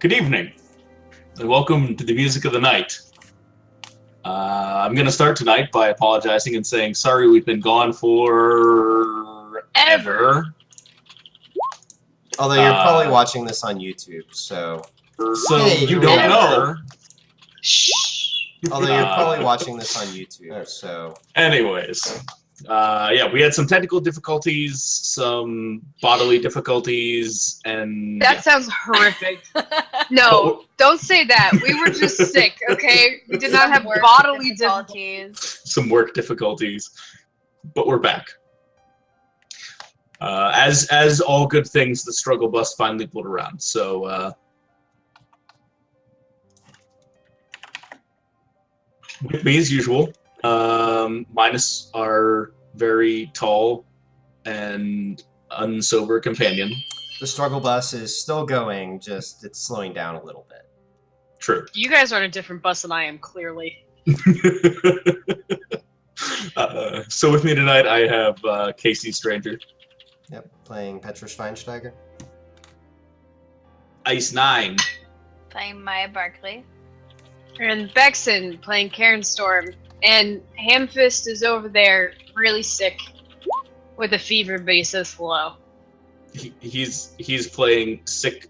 Good evening, and welcome to the music of the night. I'm going to start tonight by apologizing and saying sorry we've been gone for ever. Although you're probably watching this on YouTube, so hey, you don't know. Although you're probably watching this on YouTube, so anyways. Yeah, we had some technical difficulties, some bodily difficulties, and... That sounds horrific. No, don't say that. We were just sick, okay? We did not have bodily difficulties. Some work difficulties, but we're back. As all good things, the struggle bus finally pulled around, so... with me as usual. Minus our very tall and unsober companion. The struggle bus is still going, just it's slowing down a little bit. True. You guys are on a different bus than I am, clearly. So with me tonight, I have kcStranger. Yep, playing Petra Schweinsteiger. Ice 9. Playing Maya Barkley. And bexxan playing Karen Storm. And Hamfist is over there, really sick, with a fever, but he says hello. He's playing sick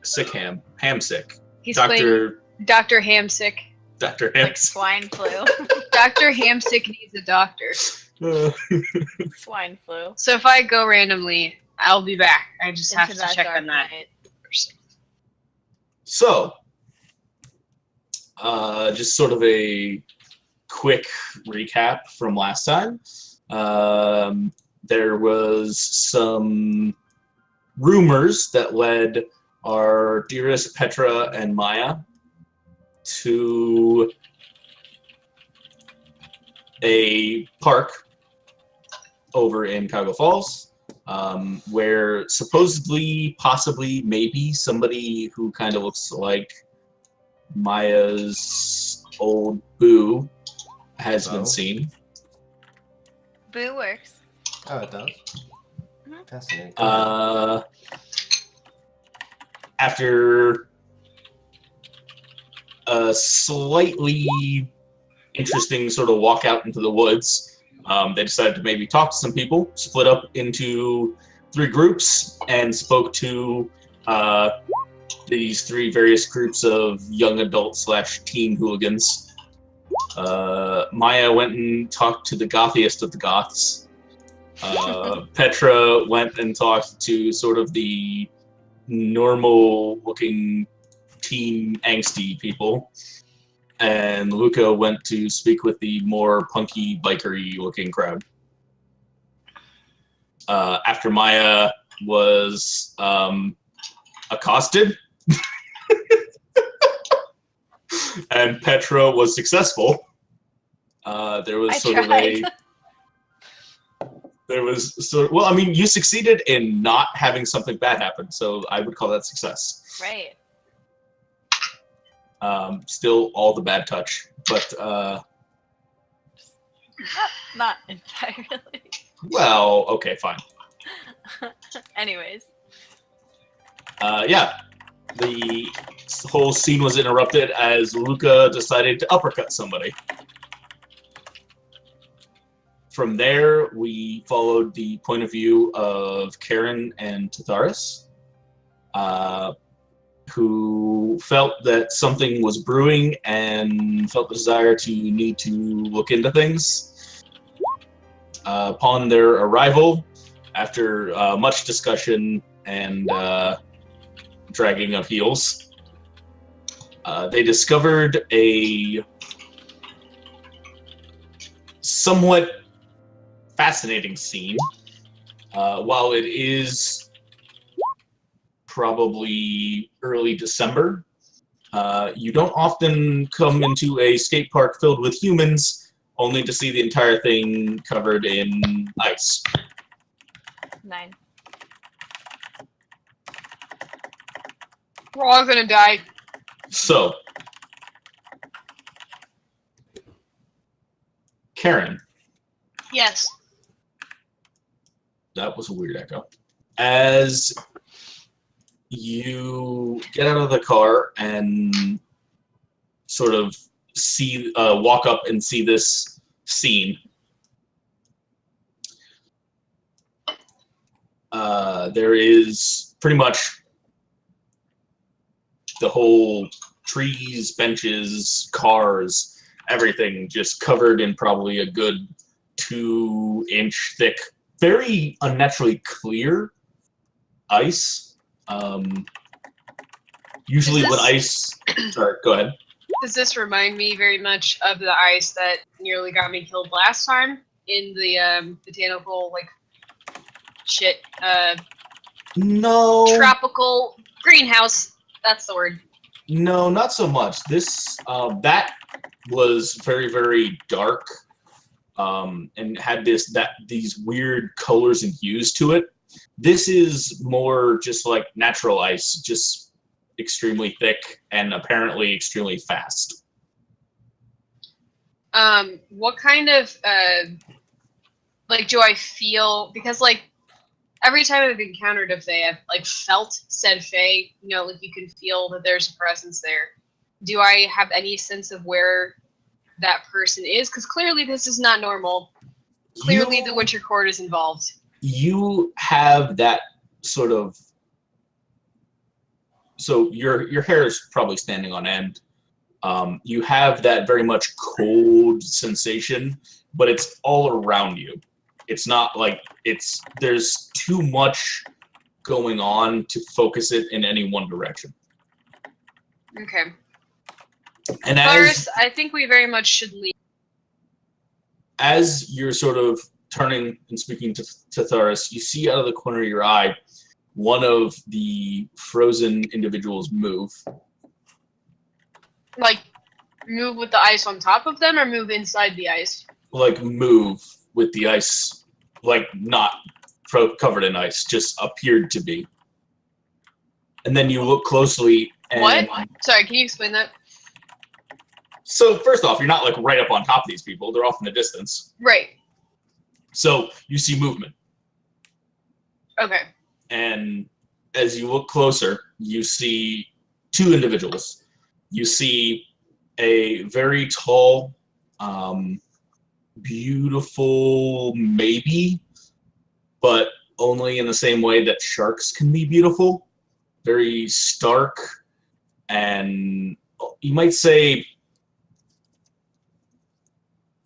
ham sick. He's Dr. playing Dr. Hamsick. Dr. Ham. Like swine flu. Dr. Hamsick needs a doctor. Swine flu. So if I go randomly, I'll be back. I just have to check on that first. So, just sort of a quick recap from last time. There was some rumors that led our dearest Petra and Maya to a park over in Cuyahoga Falls, where supposedly, possibly, maybe somebody who kind of looks like Maya's old boo has been seen. Boo works. Oh, it does? Mm-hmm. Fascinating. After a slightly interesting sort of walk out into the woods, they decided to maybe talk to some people, split up into 3 groups, and spoke to these 3 various groups of young adult / teen hooligans. Maya went and talked to the gothiest of the goths. Petra went and talked to sort of the normal-looking teen angsty people. And Luca went to speak with the more punky, bikery-looking crowd. After Maya was accosted, and Petra was successful, there was sort of a... There was sort of, well, I mean, you succeeded in not having something bad happen, so I would call that success. Right. Still all the bad touch, but Not entirely. well, okay, fine. Anyways. Yeah, the whole scene was interrupted as Luca decided to uppercut somebody. From there, we followed the point of view of Karen and Tatharis, who felt that something was brewing and felt the desire to need to look into things. Upon their arrival, after much discussion and dragging of heels, they discovered a somewhat fascinating scene. While it is probably early December, you don't often come into a skate park filled with humans only to see the entire thing covered in ice. 9. We're all gonna die. So, Karen. Yes. That was a weird echo. As You get out of the car and sort of walk up and see this scene. There is pretty much the whole trees, benches, cars, everything just covered in probably a good 2-inch thick, very unnaturally clear ice. Usually when ice... Sorry, go ahead. Does this remind me very much of the ice that nearly got me killed last time in the botanical, like, shit, No. tropical greenhouse? That's the word. No, not so much. This, that was very, very dark, and had these weird colors and hues to it. This is more just like natural ice, just extremely thick and apparently extremely fast. What kind of, like, do I feel, because, like, every time I've encountered a Fae, I've, like, felt said Fae, you know, like, you can feel that there's a presence there. Do I have any sense of where that person is? Because clearly this is not normal. Clearly the Winter Court is involved. You have that sort of... So your hair is probably standing on end. You have that very much cold sensation, but it's all around you. It's not like there's too much going on to focus it in any one direction. Okay. And Cyrus, I think we very much should leave. As you're sort of turning and speaking to Tharis, you see out of the corner of your eye one of the frozen individuals move. Like, move with the ice on top of them, or move inside the ice? Like, move with the ice, like, not covered in ice, just appeared to be. And then you look closely and... What? Sorry, can you explain that? So, first off, you're not, like, right up on top of these people. They're off in the distance. Right. So, you see movement. Okay. And as you look closer, you see two individuals. You see a very tall, beautiful maybe, but only in the same way that sharks can be beautiful. Very stark, and you might say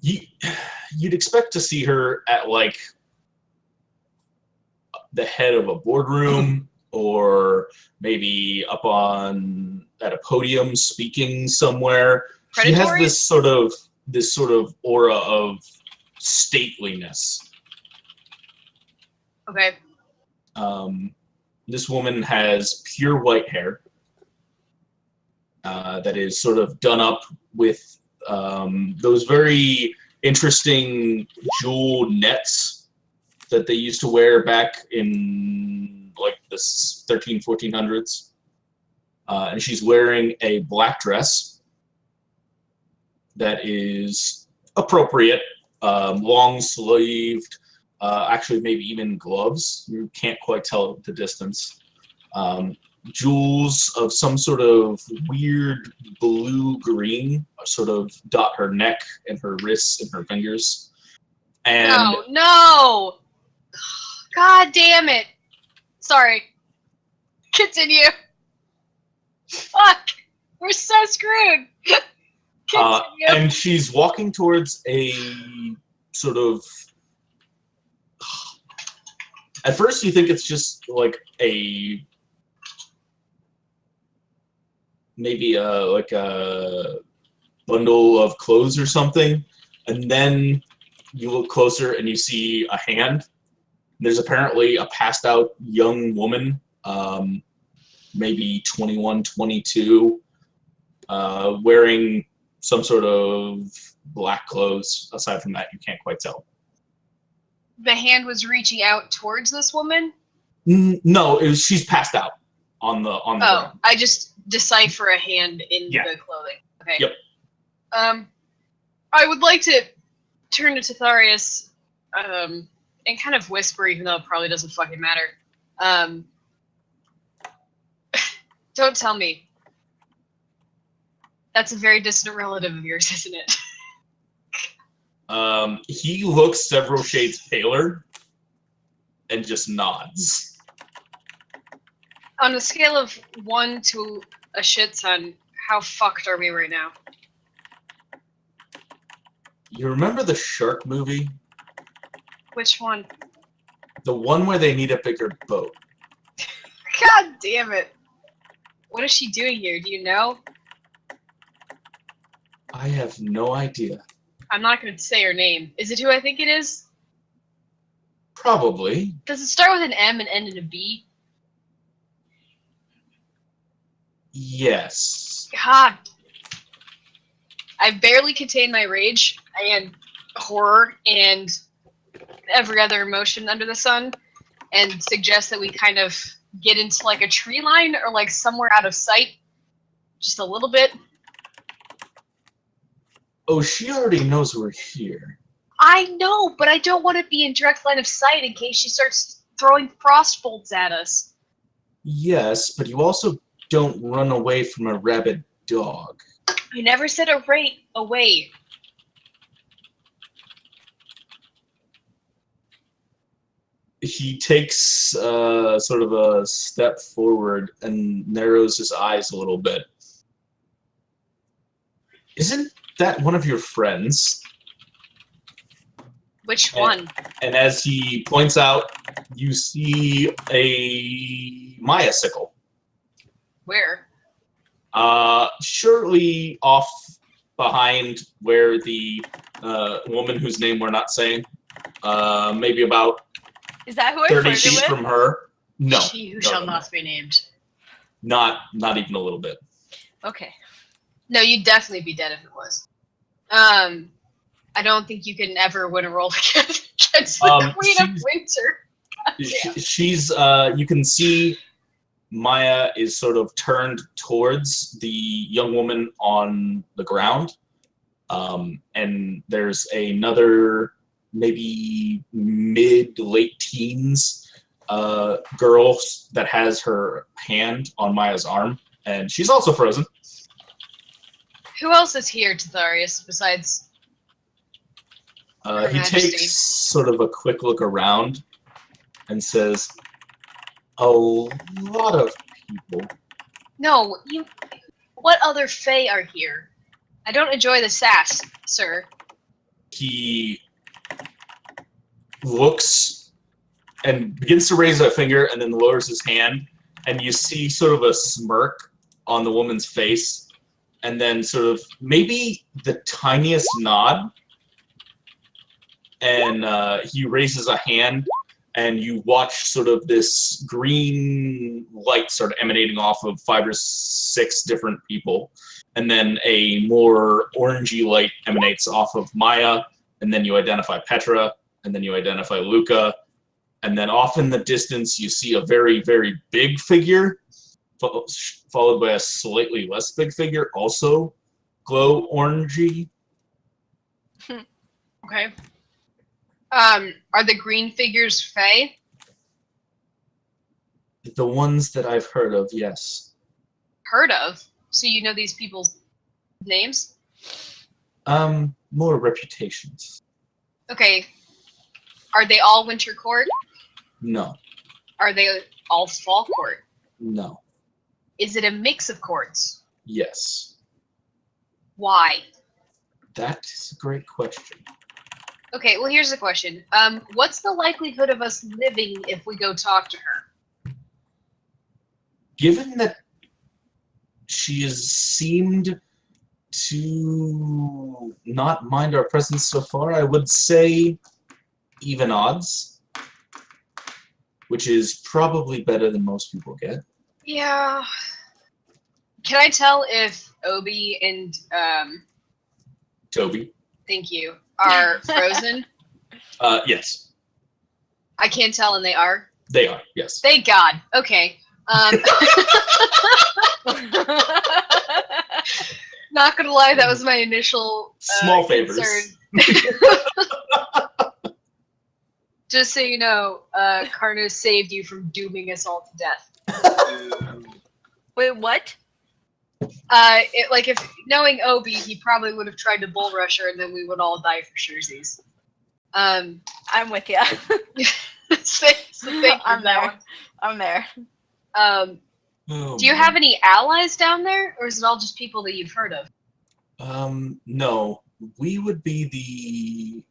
you'd expect to see her at, like, the head of a boardroom, or maybe up at a podium speaking somewhere. Predatory? She has this sort of aura of stateliness. Okay. This woman has pure white hair that is sort of done up with those very interesting jeweled nets that they used to wear back in, like, the 1400s. And she's wearing a black dress that is appropriate, long-sleeved, actually maybe even gloves. You can't quite tell the distance. Jewels of some sort of weird blue-green sort of dot her neck and her wrists and her fingers. And No! God damn it! Sorry. Continue. Fuck! We're so screwed! Continue. And she's walking towards a sort of... At first you think it's just like maybe like a bundle of clothes or something, and then you look closer and you see a hand. There's apparently a passed out young woman, maybe 21, 22, wearing some sort of black clothes. Aside from that, you can't quite tell. The hand was reaching out towards this woman? No, she's passed out on the ground. I just decipher a hand in Yeah. the clothing. Okay. Yep. I would like to turn to Titharius, and kind of whisper, even though it probably doesn't fucking matter. Don't tell me. That's a very distant relative of yours, isn't it? He looks several shades paler and just nods. On a scale of 1 to a shit ton, how fucked are we right now? You remember the shark movie? Which one? The one where they need a bigger boat. God damn it. What is she doing here? Do you know? I have no idea. I'm not going to say her name. Is it who I think it is? Probably. Does it start with an M and end in a B? Yes. God. I barely contain my rage and horror and every other emotion under the sun, and suggest that we kind of get into like a tree line or like somewhere out of sight. Just a little bit. Oh, she already knows we're here. I know, but I don't want to be in direct line of sight in case she starts throwing frost bolts at us. Yes, but you also don't run away from a rabid dog. I never said away. He takes sort of a step forward and narrows his eyes a little bit. Isn't that one of your friends? Which one? And as he points out, you see a Maya sickle. Where? Shortly off behind where the woman whose name we're not saying, maybe about Is that who I 30 flirted feet with? from her. No. She who no, shall no, not no. be named. Not even a little bit. Okay. No, you'd definitely be dead if it was. I don't think you can ever win a roll against the Queen of Winter. She's you can see Maya is sort of turned towards the young woman on the ground, and there's another maybe mid to late teens girl that has her hand on Maya's arm, and she's also frozen. Who else is here, Titharius, besides Her He Majesty? takes sort of a quick look around and says, a lot of people. No, you. What other Fae are here? I don't enjoy the sass, sir. He looks and begins to raise a finger and then lowers his hand, and you see sort of a smirk on the woman's face, and then sort of maybe the tiniest nod, and he raises a hand, and you watch sort of this green light start emanating off of 5 or 6 different people, and then a more orangey light emanates off of Maya, and then you identify Petra, and then you identify Luca, and then off in the distance you see a very, very big figure, followed by a slightly less big figure, also glow orangey. Okay. Are the green figures Fae? The ones that I've heard of, yes. Heard of? So you know these people's names? More reputations. Okay. Are they all Winter Court? No, Are they all Fall Court? no, Is it a mix of courts? yes. Why? That is a great question. Okay, well here's the question. What's the likelihood of us living if we go talk to her? Given that she has seemed to not mind our presence so far, I would say even odds, which is probably better than most people get. Yeah. Can I tell if Obi and Toby? thank you, are frozen? Yes, I can't tell, and they are. they are, yes. Thank God. Okay. Not gonna lie, that was my initial Small favors. concern. Just so you know, Karnis saved you from dooming us all to death. Wait, what? Like if knowing Obi, he probably would have tried to bull rush her, and then we would all die for surezies. I'm with you. So thank you I'm for that there. one. I'm there. Oh, Do you man. have any allies down there, or is it all just people that you've heard of? No. We would be the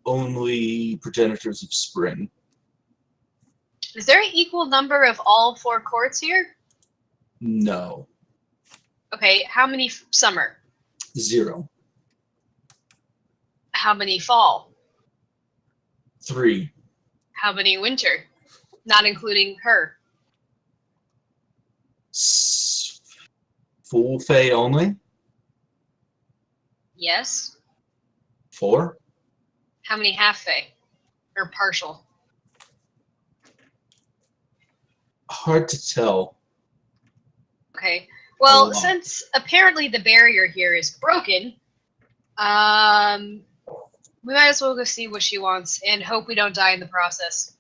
only progenitors of spring. Is there an equal number of all 4 courts here? No. Okay, how many summer? 0. How many fall? 3. How many winter? Not including her. Full Fae only? Yes. 4? How many half fae? Or partial? Hard to tell. Okay. Well, Hold on. since apparently the barrier here is broken, we might as well go see what she wants and hope we don't die in the process.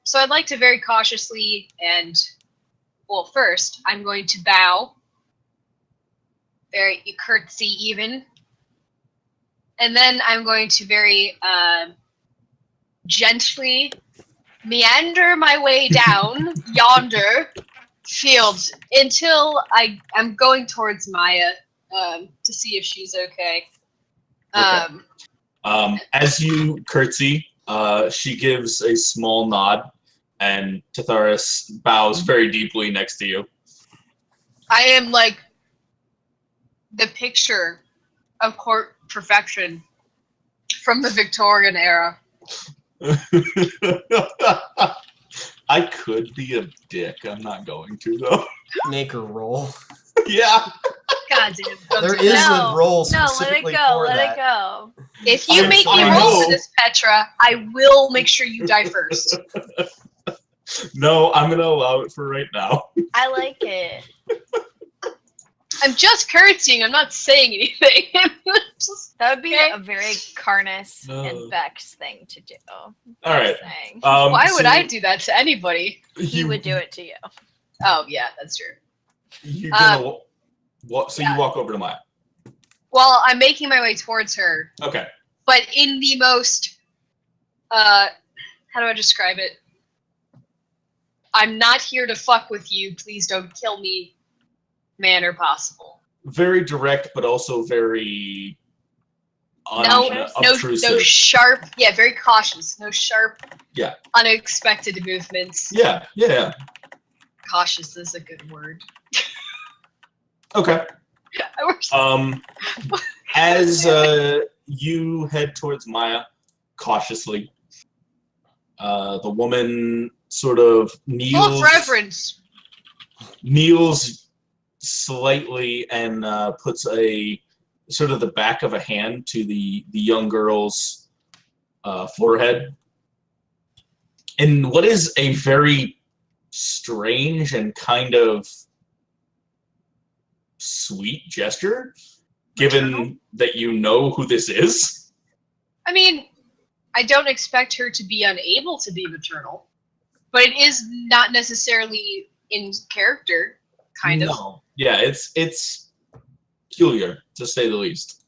So I'd like to very cautiously and, well, first, I'm going to bow. Very curtsy even. And then I'm going to very gently meander my way down yonder field until I'm going towards Maya to see if she's okay. As you curtsy, she gives a small nod, and Titharis bows very deeply next to you. I am like the picture of court perfection from the Victorian era. I could be a dick. I'm not going to, though. Make her roll. Yeah. God damn. don't There do is that. a roll No, let it specifically go. for Let that. it go. If you make me I roll know. for this, Petra, I will make sure you die first. No, I'm going to allow it for right now. I like it. I'm just curtsying. I'm not saying anything. Just, That would be Okay. a very Karnis No. and Bex thing to do. All right. Saying. why would so I do that to anybody? He would do it to you. Oh, yeah, that's true. You're gonna so yeah. you walk over to Maya. Well, I'm making my way towards her, Okay. but in the most, how do I describe it? I'm not here to fuck with you. Please don't kill me manner possible. Very direct, but also very No obtrusive. sharp, yeah, very cautious. No sharp, Yeah. unexpected movements. Yeah. Cautious is a good word. Okay. I wish As you head towards Maya, cautiously, the woman sort of full of reverence. kneels slightly and puts a sort of the back of a hand to the young girl's forehead. In what is a very strange and kind of sweet gesture, given Maternal? that you know who this is. I mean, I don't expect her to be unable to be maternal, but it is not necessarily in character, kind of. No. Yeah, it's peculiar, to say the least.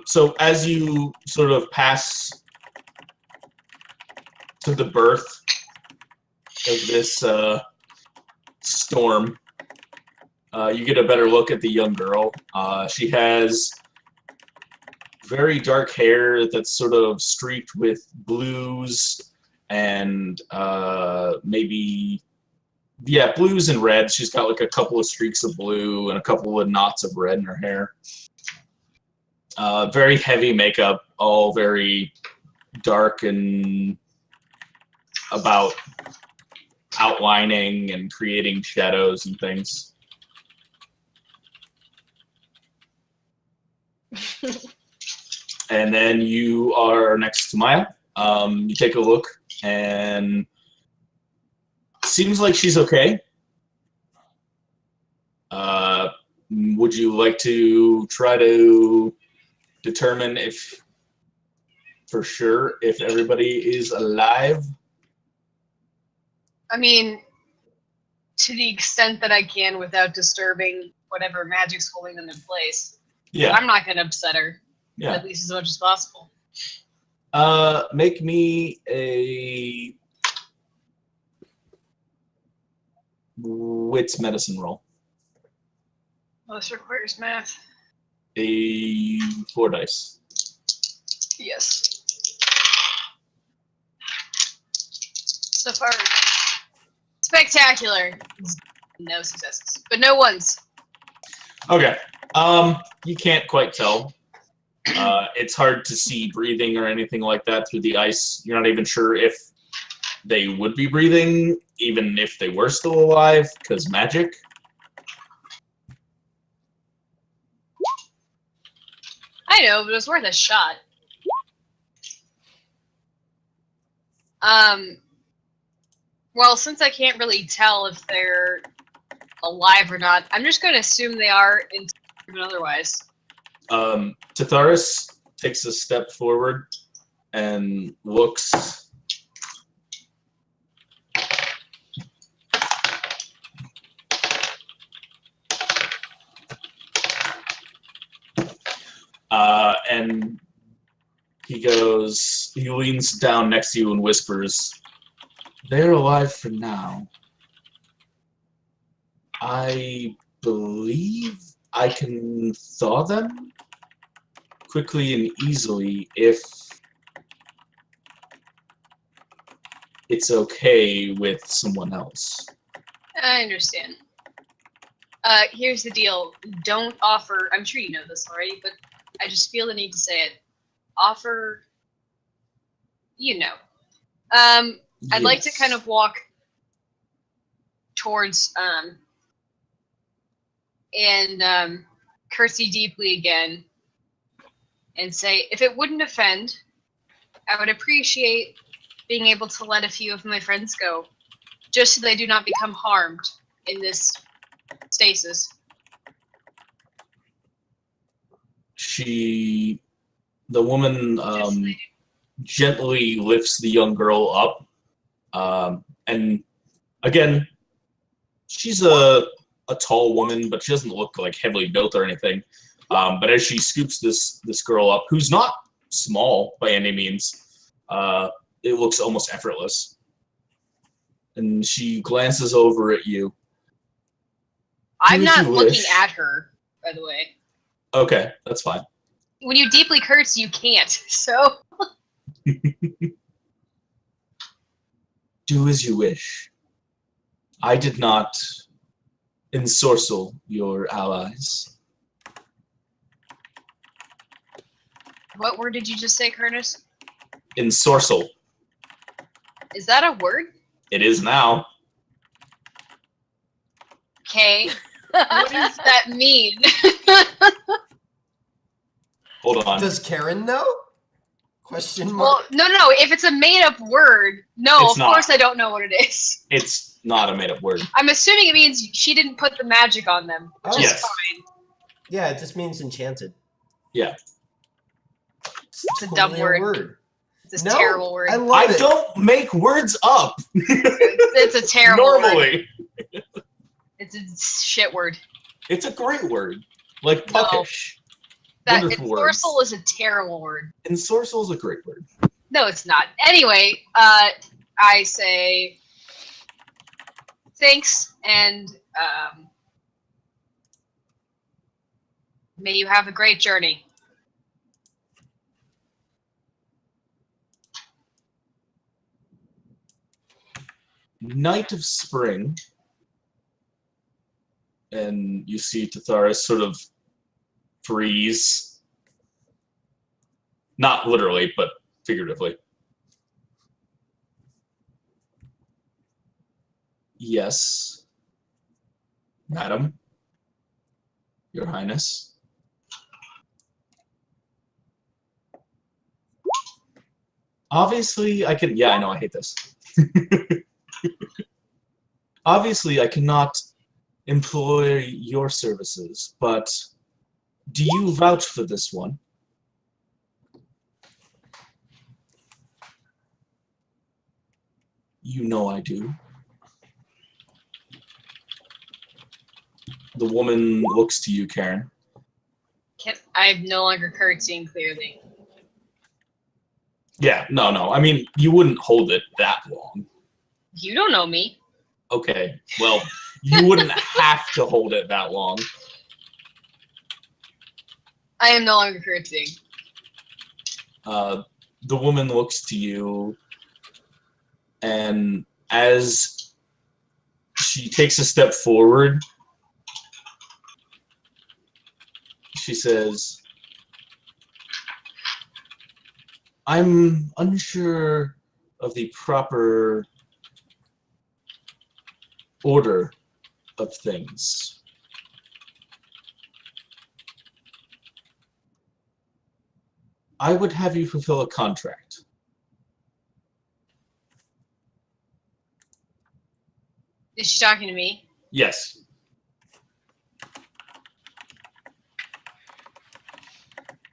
So as you sort of pass to the birth of this storm, you get a better look at the young girl. She has very dark hair that's sort of streaked with blues and maybe, yeah, blues and reds. She's got like a couple of streaks of blue and a couple of knots of red in her hair. Very heavy makeup, all very dark and about outlining and creating shadows and things. And then you are next to Maya. You take a look, and seems like she's okay. Would you like to try to determine if, for sure, if everybody is alive? I mean, to the extent that I can without disturbing whatever magic's holding them in place. Yeah. I'm not going to upset her, Yeah. at least as much as possible. Make me a wits medicine roll. Well, this requires math. A 4 dice. Yes. So far, spectacular. No successes, but no ones. Okay. You can't quite tell. It's hard to see breathing or anything like that through the ice. You're not even sure if they would be breathing, even if they were still alive, because magic. I know, but it was worth a shot. Well, since I can't really tell if they're alive or not, I'm just going to assume they are, and otherwise. Titharis takes a step forward and looks. And he leans down next to you and whispers, "They're alive for now. I believe I can thaw them quickly and easily if it's okay with someone else." I understand. Here's the deal. Don't offer... I'm sure you know this already, but I just feel the need to say it. Offer... You know. I'd like to kind of walk towards, and curtsy deeply again and say, if it wouldn't offend, I would appreciate being able to let a few of my friends go, just so they do not become harmed in this stasis. The woman gently lifts the young girl up, and again, she's a tall woman, but she doesn't look like heavily built or anything. But as she scoops this girl up, who's not small by any means, it looks almost effortless. And she glances over at you. I'm not looking at her, by the way. Okay, that's fine. When you deeply curtsy, you can't, so... Do as you wish. I did not ensorcel your allies. What word did you just say, Karnis? Ensorcel. Is that a word? It is now. Okay. What does that mean? Hold on. Does Karen know? Question mark. Well, no. If it's a made-up word, no, It's of not. course I don't know what it is. It's not a made-up word. I'm assuming it means she didn't put the magic on them, which Oh. is Yes. fine. Yeah, it just means enchanted. Yeah. It's a dumb word. It's a terrible word. I love it. don't make words up. It's a terrible word. Normally. It's a shit word. It's a great word. Like No. puckish. That Wonderful words. ensorcel is a terrible word. Ensorcel is a great word. No, it's not. Anyway, I say thanks, and may you have a great journey. Night of spring. And you see Titharis sort of freeze. Not literally, but figuratively. Yes, madam, your highness. Obviously, I can... Yeah, I know, I hate this. Obviously, I cannot employ your services, but do you vouch for this one? You know I do. The woman looks to you, Karen. I'm no longer curtsying clearly. Yeah, no. I mean, you wouldn't hold it that long. You don't know me. Okay, well, you wouldn't have to hold it that long. I am no longer curtsying. The woman looks to you, and as she takes a step forward, she says, I'm unsure of the proper order of things. I would have you fulfill a contract. Is she talking to me? Yes.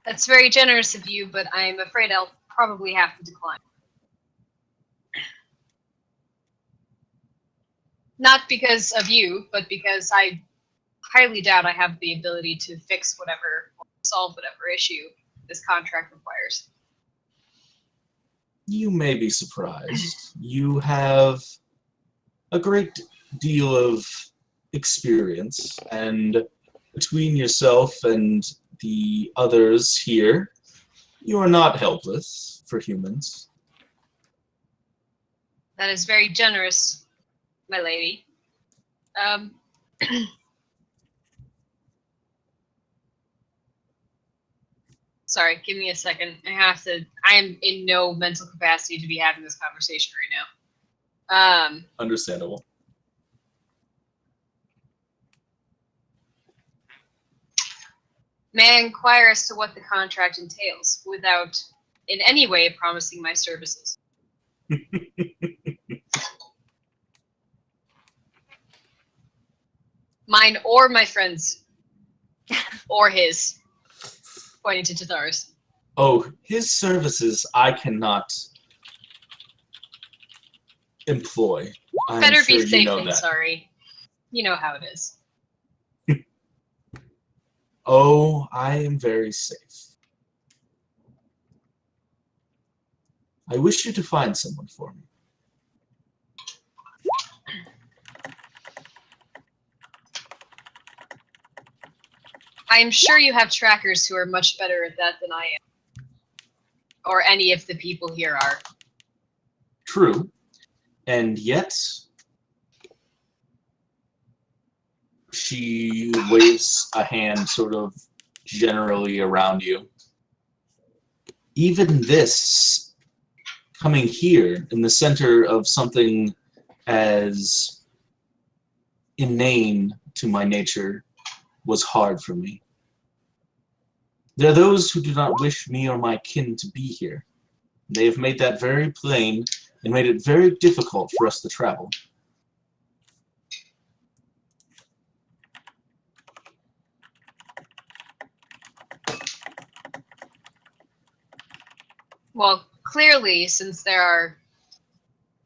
That's very generous of you, but I'm afraid I'll probably have to decline. Not because of you, but because I highly doubt I have the ability to fix whatever, or solve whatever issue this contract requires. You may be surprised. You have a great deal of experience, and between yourself and the others here, you are not helpless for humans. That is very generous, my lady. Sorry, give me a second. I am in no mental capacity to be having this conversation right now. Understandable. May I inquire as to what the contract entails, without in any way promising my services? Mine or my friend's. Or his. Pointing to Tathar's. Oh, his services I cannot employ. I'm Better sure be you safe know than that. sorry. You know how it is. Oh, I am very safe. I wish you to find someone for me. I am sure you have trackers who are much better at that than I am. Or any of the people here are. True. And yet, she waves a hand sort of generally around you. Even this, coming here in the center of something as inane to my nature, was hard for me. There are those who do not wish me or my kin to be here. They have made that very plain and made it very difficult for us to travel. Well, clearly, since there are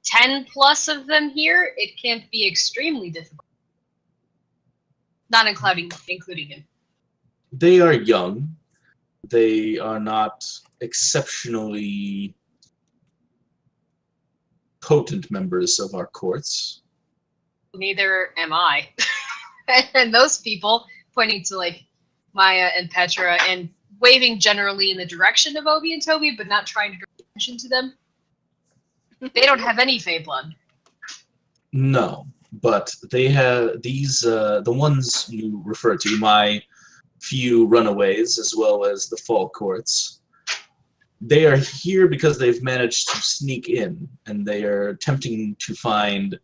10 plus of them here, it can't be extremely difficult. Not including him. They are young. They are not exceptionally potent members of our courts. Neither am I. And those people, pointing to like Maya and Petra and waving generally in the direction of Obi and Toby, but not trying to draw attention to them. They don't have any Fey blood. No, but they have these, the ones you refer to, my few runaways, as well as the fall courts. They are here because they've managed to sneak in, and they are attempting to find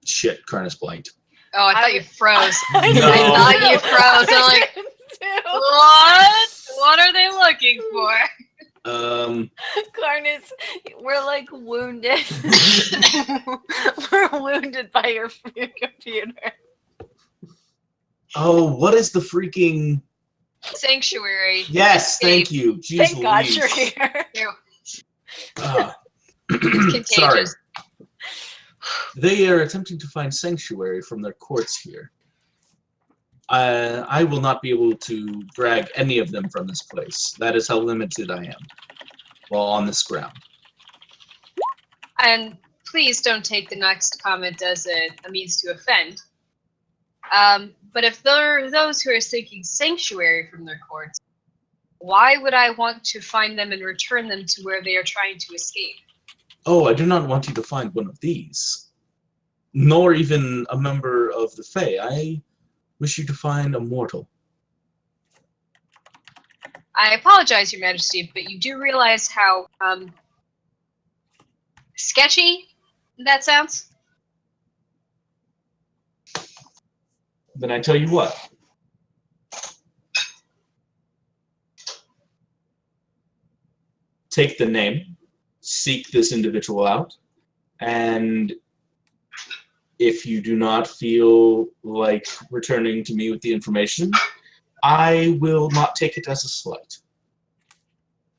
shit. Karnis blanked. Oh, I thought you froze. No. I thought you froze. I'm like, what? What are they looking for? Karnis, we're like wounded. We're wounded by your computer. Oh, what is the freaking... Sanctuary. Yes, thank you. Jeez Thank God Louise. you're here. Here. Contagious. Sorry. They are attempting to find sanctuary from their courts here. I will not be able to drag any of them from this place. That is how limited I am while on this ground. And please don't take the next comment as a means to offend. But if there are those who are seeking sanctuary from their courts, why would I want to find them and return them to where they are trying to escape? Oh, I do not want you to find one of these. Nor even a member of the Fae. I wish you to find a mortal. I apologize, Your Majesty, but you do realize how sketchy that sounds? Then I tell you what. Take the name, seek this individual out, and if you do not feel like returning to me with the information, I will not take it as a slight.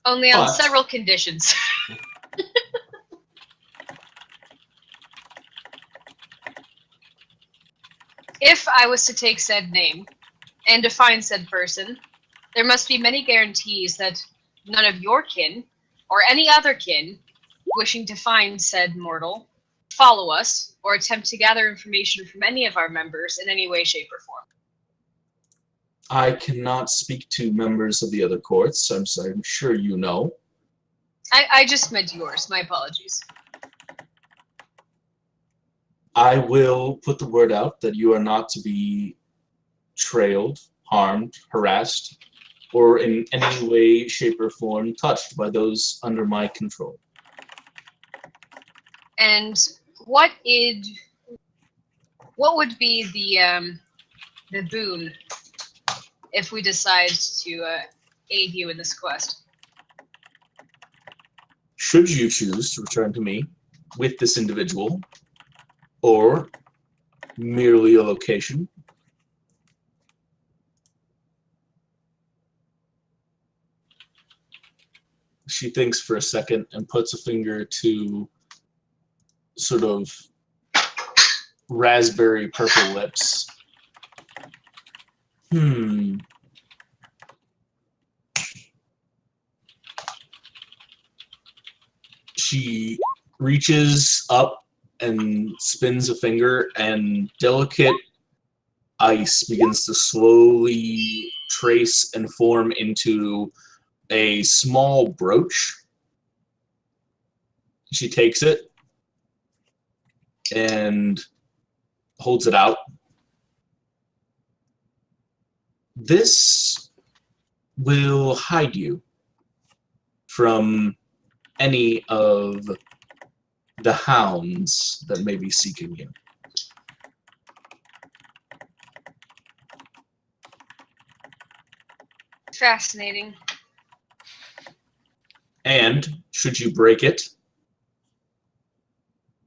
Only on several conditions. If I was to take said name and define said person, there must be many guarantees that none of your kin or any other kin wishing to find said mortal follow us or attempt to gather information from any of our members in any way, shape, or form. I cannot speak to members of the other courts. I'm sure you know. I just meant yours. My apologies. I will put the word out that you are not to be trailed, harmed, harassed, or in any way, shape, or form touched by those under my control. And what would be the boon if we decide to aid you in this quest? Should you choose to return to me with this individual, or merely a location, she thinks for a second and puts a finger to sort of raspberry purple lips. She reaches up and spins a finger, and delicate ice begins to slowly trace and form into a small brooch. She takes it and holds it out. This will hide you from any of the hounds that may be seeking you. Fascinating. And should you break it,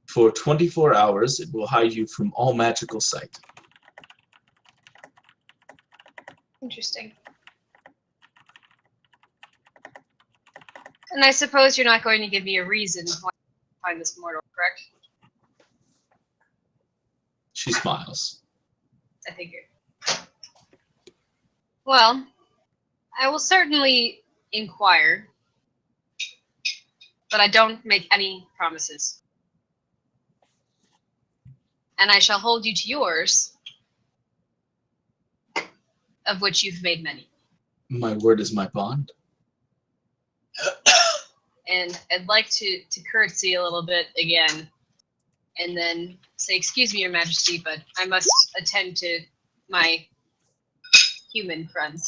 for 24 hours, it will hide you from all magical sight. Interesting. And I suppose you're not going to give me a reason why I find this mortal, correct? She smiles. I figured. Well, I will certainly inquire, but I don't make any promises. And I shall hold you to yours, of which you've made many. My word is my bond. And I'd like to curtsy a little bit again, and then say, "Excuse me, Your Majesty, but I must attend to my human friends,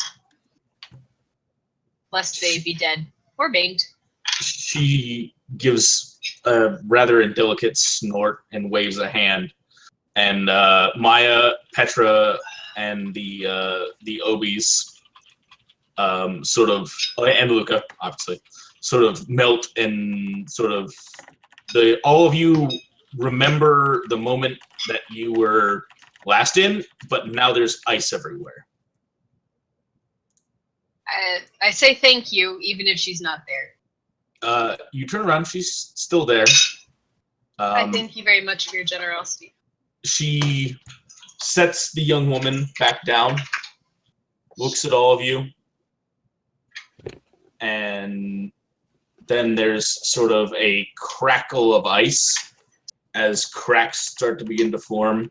lest they be dead or maimed." She gives a rather indelicate snort and waves a hand, and Maya, Petra, and the Obies sort of, and Luca, obviously, sort of melt, and sort of all of you remember the moment that you were last in, but now there's ice everywhere. I say thank you, even if she's not there. You turn around. She's still there. I thank you very much for your generosity. She sets the young woman back down, looks at all of you, and then there's sort of a crackle of ice as cracks start to begin to form.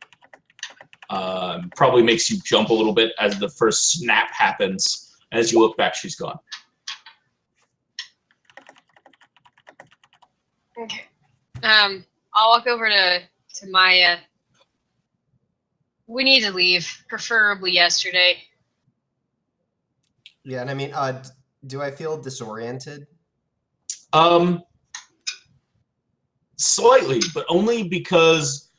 Probably makes you jump a little bit as the first snap happens. As you look back, she's gone. Okay. I'll walk over to Maya. We need to leave, preferably yesterday. Yeah, and I mean, do I feel disoriented? Slightly, but only because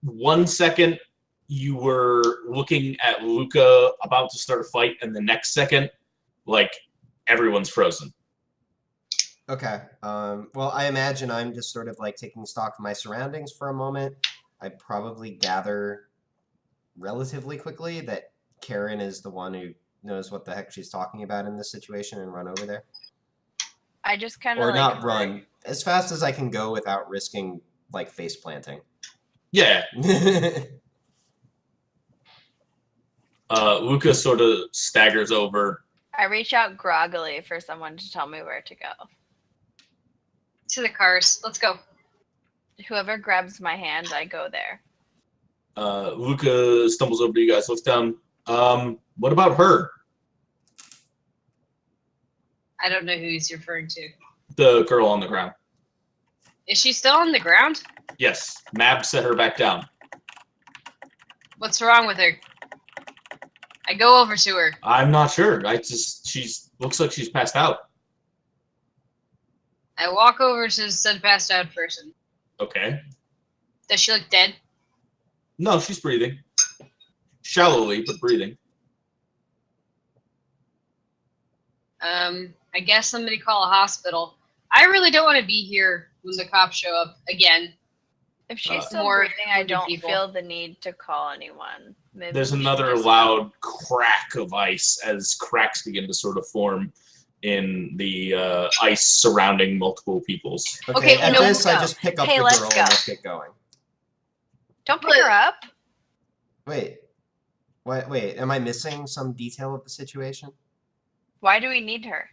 1 second you were looking at Luca about to start a fight, and the next second, like, everyone's frozen. Okay. Well, I imagine I'm just sort of like taking stock of my surroundings for a moment. I probably gather relatively quickly that Karen is the one who knows what the heck she's talking about in this situation and run over there. I just kind of Or like not run. As fast as I can go without risking, like, face planting. Yeah. Luca sort of staggers over. I reach out groggily for someone to tell me where to go. To the cars. Let's go. Whoever grabs my hand, I go there. Luca stumbles over to you guys, looks down. What about her? I don't know who he's referring to. The girl on the ground. Is she still on the ground? Yes. Mab set her back down. What's wrong with her? I go over to her. I'm not sure. She's looks like she's passed out. I walk over to said passed out person. Okay. Does she look dead? No, she's breathing. Shallowly, but breathing. I guess somebody call a hospital. I really don't want to be here when the cops show up again. If she's still More breathing, I wounded don't people. feel the need to call anyone. Maybe There's we should another just loud crack of ice as cracks begin to sort of form in the ice surrounding multiple peoples. Okay, at no, this, I go. just pick up Hey, the let's girl go. and let's get going. Don't pick her up. Wait. Wait, am I missing some detail of the situation? Why do we need her?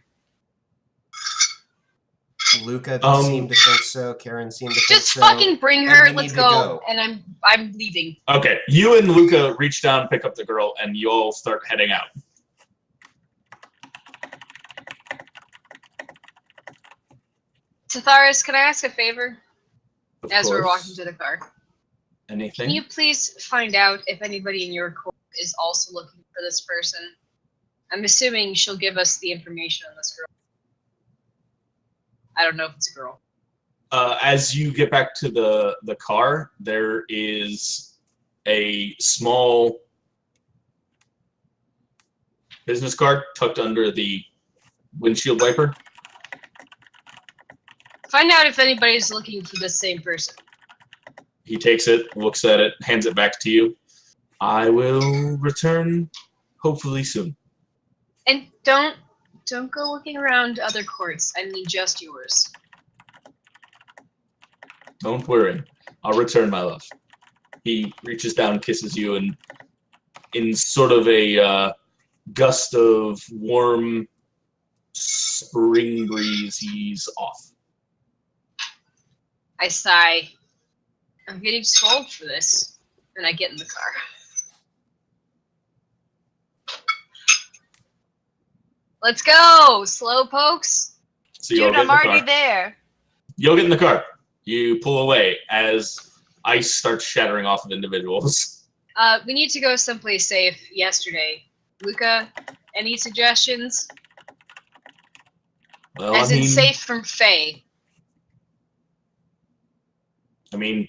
Luca seemed to think so. Karen seemed to think Just so. fucking bring and her. we Let's need to go. go. And I'm leaving. Okay, you and Luca reach down, pick up the girl, and you all start heading out. Tatharis, can I ask a favor? Of As we're course. walking to the car. Anything? Can you please find out if anybody in your court is also looking for this person? I'm assuming she'll give us the information on this girl. I don't know if it's a girl. As you get back to the car, there is a small business card tucked under the windshield wiper. Find out if anybody's looking for the same person. He takes it, looks at it, hands it back to you. I will return hopefully soon. And don't go looking around other courts. I mean just yours. Don't worry. I'll return, my love. He reaches down, kisses you, and in sort of a gust of warm spring breeze, he's off. I sigh. I'm getting too old for this. And I get in the car. Let's go, slowpokes. So you all Dude, get in I'm the already car. there. You'll get in the car. You pull away as ice starts shattering off of individuals. We need to go someplace safe yesterday. Luca, any suggestions? Well, As in safe from Faye. I mean,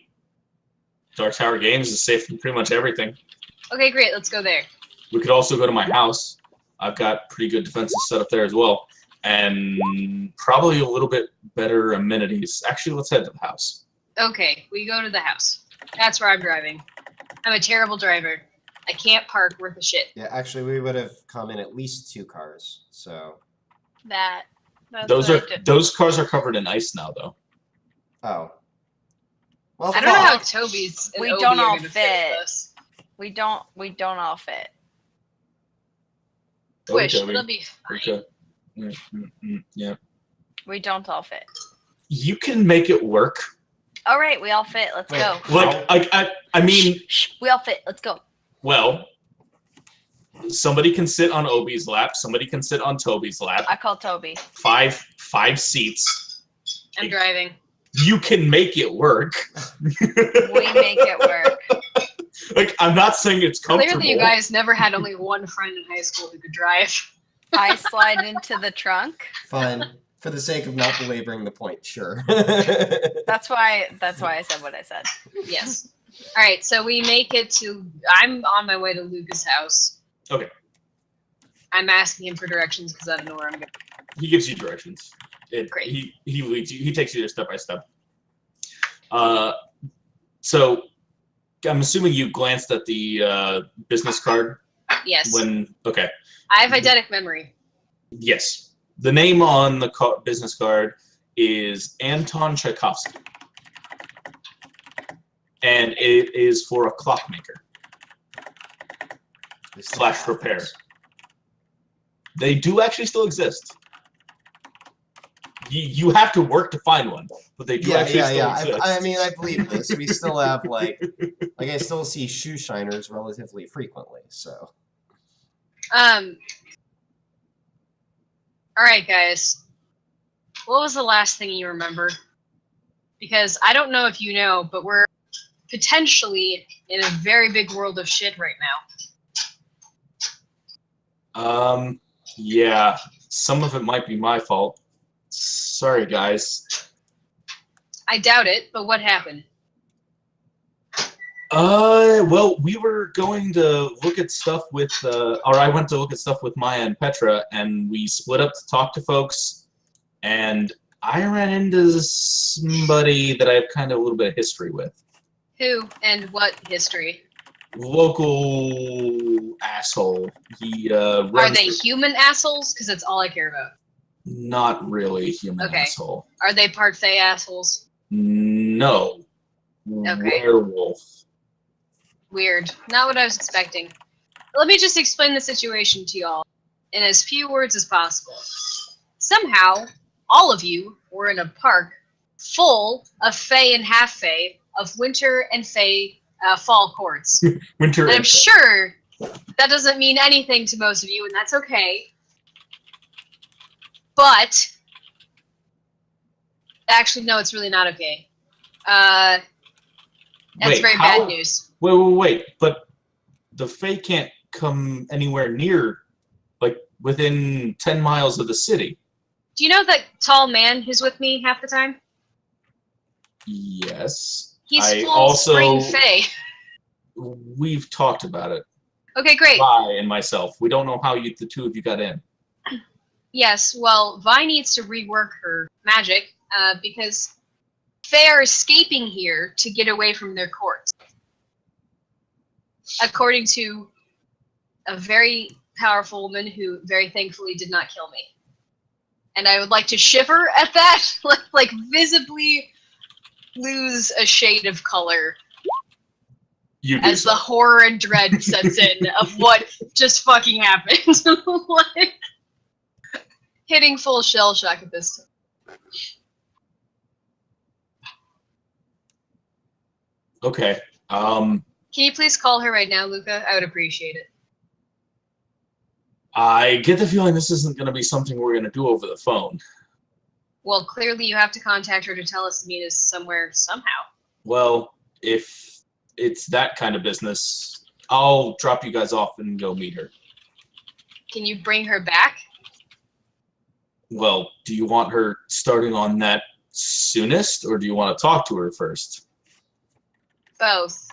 Dark Tower Games is safe from pretty much everything. Okay, great. Let's go there. We could also go to my house. I've got pretty good defenses set up there as well. And probably a little bit better amenities. Actually, let's head to the house. Okay, we go to the house. That's where I'm driving. I'm a terrible driver. I can't park worth a shit. Yeah, actually, we would have come in at least 2 cars, so... That That's Those what I are did. those cars are covered in ice now, though. Oh. Well, I don't know how fuck. Toby's and We Obi don't are all gonna fit fit. with us. We don't all fit. Wish, Toby. it'll be fine. Okay. Yeah. We don't all fit. You can make it work. All right, we all fit. Let's Wait, go. Like, I mean, Shh, we all fit. Let's go. well, somebody can sit on Obi's lap. Somebody can sit on Toby's lap. I call Toby. Five seats. I'm driving. You can make it work. We make it work. Like, I'm not saying it's comfortable. Clearly, you guys never had only one friend in high school who could drive. I slide into the trunk. Fine. For the sake of not belaboring the point, sure. That's why I said what I said. Yes. All right, so we make it to. I'm on my way to Luca's house. Okay. I'm asking him for directions because I don't know where I'm going. He gives you directions. Great. He leads you. He takes you there step by step. So I'm assuming you glanced at the business card Yes. okay. I have eidetic memory. Yes. The name on the business card is Anton Tchaikovsky. And it is for a clockmaker / repair. They do actually still exist. You have to work to find one, but they do actually still exist. I mean, I believe this. We still have, like I still see shoe shiners relatively frequently, so. All right, guys. What was the last thing you remember? Because I don't know if you know, but we're potentially in a very big world of shit right now. Yeah. Some of it might be my fault. Sorry, guys. I doubt it, but what happened? Well, we were going to look at stuff with, or I went to look at stuff with Maya and Petra, and we split up to talk to folks, and I ran into somebody that I have kind of a little bit of history with. Who and what history? Local asshole. He, Are they human assholes? Because that's all I care about. Not really human Okay. asshole. Are they part Fey assholes? No. Okay. Werewolf. Weird. Not what I was expecting. Let me just explain the situation to y'all in as few words as possible. Somehow, all of you were in a park full of Fey and half Fey, of winter and Fey fall courts. Winter. And I'm sure that doesn't mean anything to most of you, and that's okay. But actually, no, it's really not okay. That's very bad news. Wait. But the Fae can't come anywhere near, like, within 10 miles of the city. Do you know that tall man who's with me half the time? Yes. He's full spring Fae. We've talked about it. Okay, great. Vi and myself. We don't know how the two of you got in. Yes, well, Vi needs to rework her magic because Fae are escaping here to get away from their courts. According to a very powerful woman who very thankfully did not kill me. And I would like to shiver at that, like visibly lose a shade of color as the horror and dread sets in of what just fucking happened. Like, hitting full shell shock at this time. Okay. Can you please call her right now, Luca? I would appreciate it. I get the feeling this isn't going to be something we're going to do over the phone. Well, clearly you have to contact her to tell us to meet us somewhere, somehow. Well, if it's that kind of business, I'll drop you guys off and go meet her. Can you bring her back? Well, do you want her starting on that soonest, or do you want to talk to her first? Both.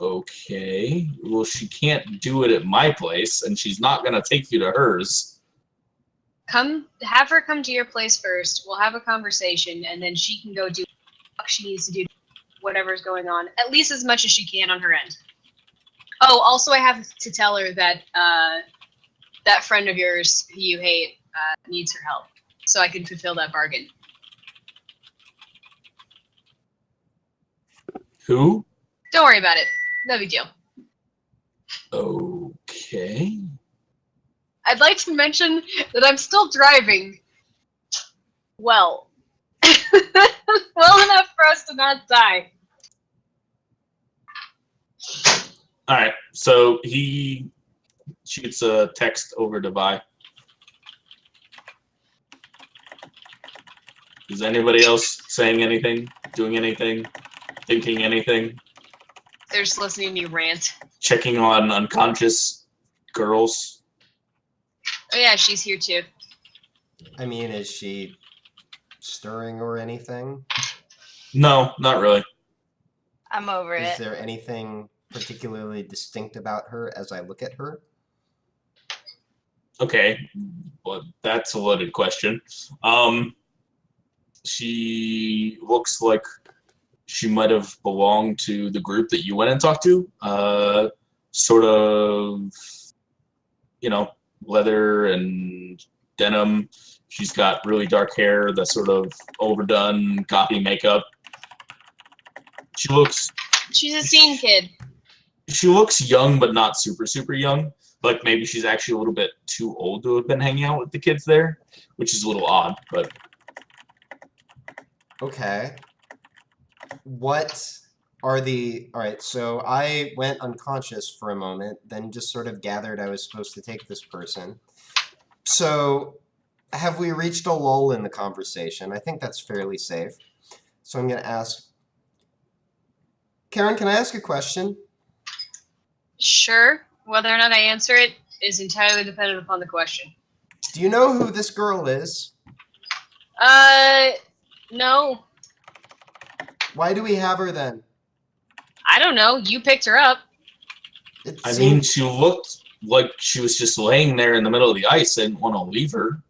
Okay. Well, she can't do it at my place, and she's not going to take you to hers. Have her come to your place first. We'll have a conversation, and then she can go do what she needs to do, whatever's going on, at least as much as she can on her end. Oh, also I have to tell her that that friend of yours who you hate needs her help, so I can fulfill that bargain. Who? Don't worry about it. No big deal. Okay. I'd like to mention that I'm still driving well. Well enough for us to not die. All right. So he shoots a text over to Vi. Is anybody else saying anything, doing anything, thinking anything? They're just listening to you rant. Checking on unconscious girls? Oh yeah, she's here too. I mean, is she stirring or anything? No, not really. I'm over Is it. there anything particularly distinct about her as I look at her? Okay, well, that's a loaded question. She looks like she might have belonged to the group that you went and talked to. Sort of, leather and denim. She's got really dark hair, that sort of overdone, gothy makeup. She's a scene kid. She looks young, but not super, super young. Like maybe she's actually a little bit too old to have been hanging out with the kids there, which is a little odd, but... Okay. What are the... Alright, so I went unconscious for a moment, then just sort of gathered I was supposed to take this person. So, have we reached a lull in the conversation? I think that's fairly safe. So I'm going to ask... Karen, can I ask a question? Sure. Whether or not I answer it is entirely dependent upon the question. Do you know who this girl is? No. Why do we have her then? I don't know. You picked her up. It I seems- mean, she looked like she was just laying there in the middle of the ice. I didn't want to leave her.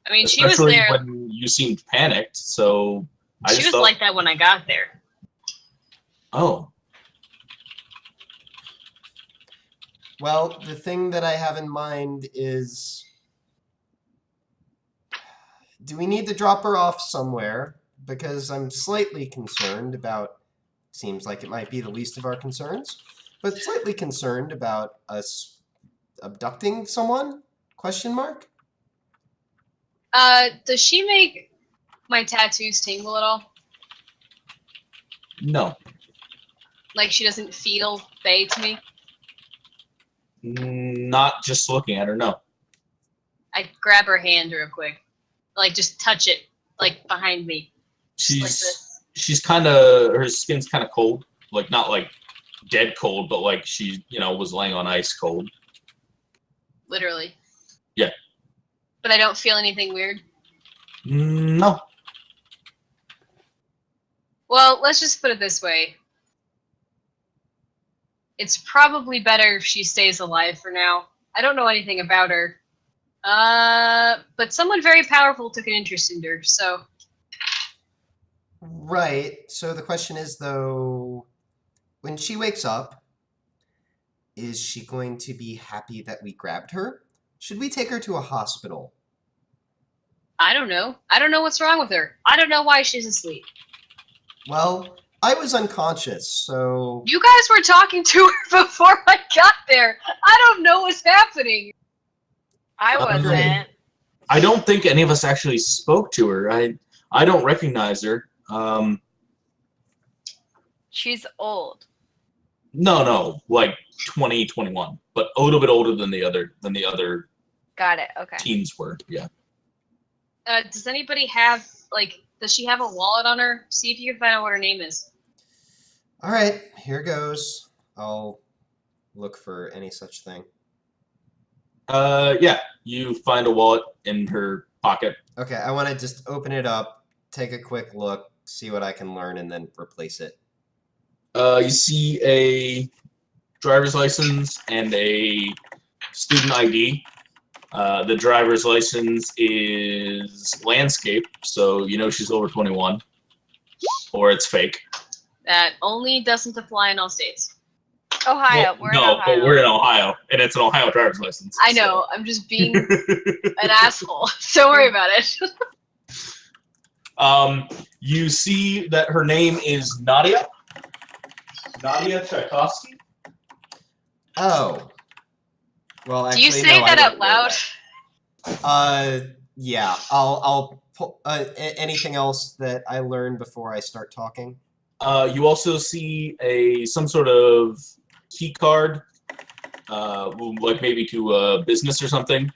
I mean, she was Especially there. when you seemed panicked, so I She just was thought, like that when I got there. oh, Well, the thing that I have in mind is... Do we need to drop her off somewhere? Because I'm slightly concerned about... Seems like it might be the least of our concerns. But slightly concerned about us abducting someone? Question mark? Does she make my tattoos tingle at all? no. Like she doesn't feel Faye to me? Not just looking at her, no. I grab her hand real quick. Like, just touch it, like, behind me. Just like this. She's kind of, her skin's kind of cold. Like, not like dead cold, but like she, was laying on ice cold. Literally. Yeah. But I don't feel anything weird? No. Well, let's just put it this way. It's probably better if she stays alive for now. I don't know anything about her. But someone very powerful took an interest in her, so... Right. So the question is, though, when she wakes up, is she going to be happy that we grabbed her? Should we take her to a hospital? I don't know. I don't know what's wrong with her. I don't know why she's asleep. Well, I was unconscious, so... You guys were talking to her before I got there. I don't know what's happening. I wasn't. I don't think any of us actually spoke to her. I don't recognize her. She's old. No, like 20, 21, but a little bit older than the other Got it. Okay. teens were. Yeah. Does anybody have, like, does she have a wallet on her? See if you can find out what her name is. All right, here goes. I'll look for any such thing. Yeah. You find a wallet in her pocket. Okay, I want to just open it up, take a quick look, see what I can learn, and then replace it. You see a driver's license and a student ID. The driver's license is landscape, so she's over 21, or it's fake. That only doesn't apply in all states. Ohio. We're in no, Ohio. but we're in Ohio, and it's an Ohio driver's license. I know. I'm just being an asshole. Don't worry about it. You see that her name is Nadia. Nadia Tchaikovsky. Oh. Well, Do actually, you say no, I that out wouldn't know loud? that. Yeah. I'll pull. Anything else that I learned before I start talking? You also see some sort of key card, like maybe to a business or something,